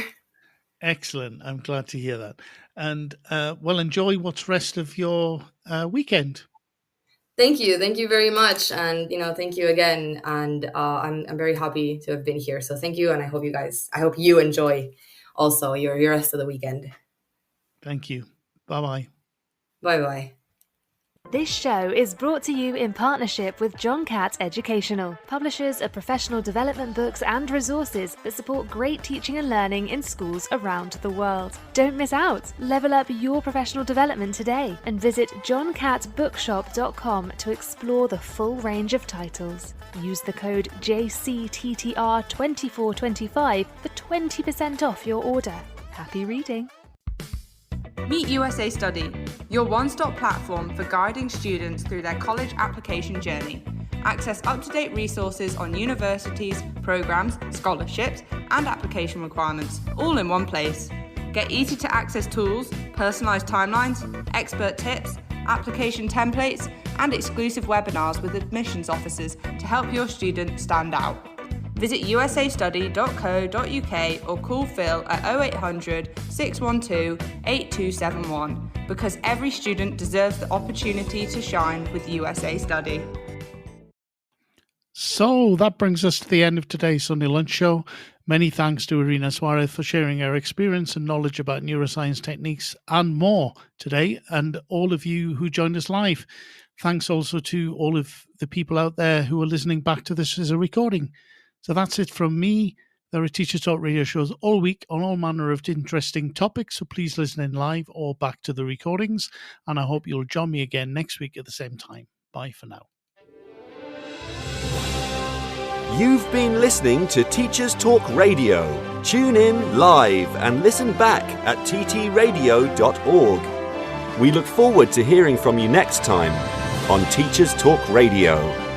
S2: Excellent. I'm glad to hear that. And well, enjoy what's rest of your weekend.
S6: Thank you very much, and thank you again. And I'm very happy to have been here. So thank you, and I hope you enjoy also your rest of the weekend.
S2: Thank you. Bye bye.
S6: Bye bye.
S3: This show is brought to you in partnership with John Catt Educational, publishers of professional development books and resources that support great teaching and learning in schools around the world. Don't miss out. Level up your professional development today and visit johncattbookshop.com to explore the full range of titles. Use the code JCTTR2425 for 20% off your order. Happy reading.
S4: Meet USA Study, your one-stop platform for guiding students through their college application journey. Access up-to-date resources on universities, programs, scholarships, and application requirements, all in one place. Get easy-to-access tools, personalised timelines, expert tips, application templates, and exclusive webinars with admissions officers to help your student stand out. Visit usastudy.co.uk or call Phil at 0800 612 8271 because every student deserves the opportunity to shine with USA Study.
S2: So that brings us to the end of today's Sunday Lunch Show. Many thanks to Irina Suarez for sharing her experience and knowledge about neuroscience techniques and more today, and all of you who joined us live. Thanks also to all of the people out there who are listening back to this as a recording. So that's it from me. There are Teachers Talk radio shows all week on all manner of interesting topics, so please listen in live or back to the recordings, and I hope you'll join me again next week at the same time. Bye for now.
S1: You've been listening to Teachers Talk Radio. Tune in live and listen back at ttradio.org. We look forward to hearing from you next time on Teachers Talk Radio.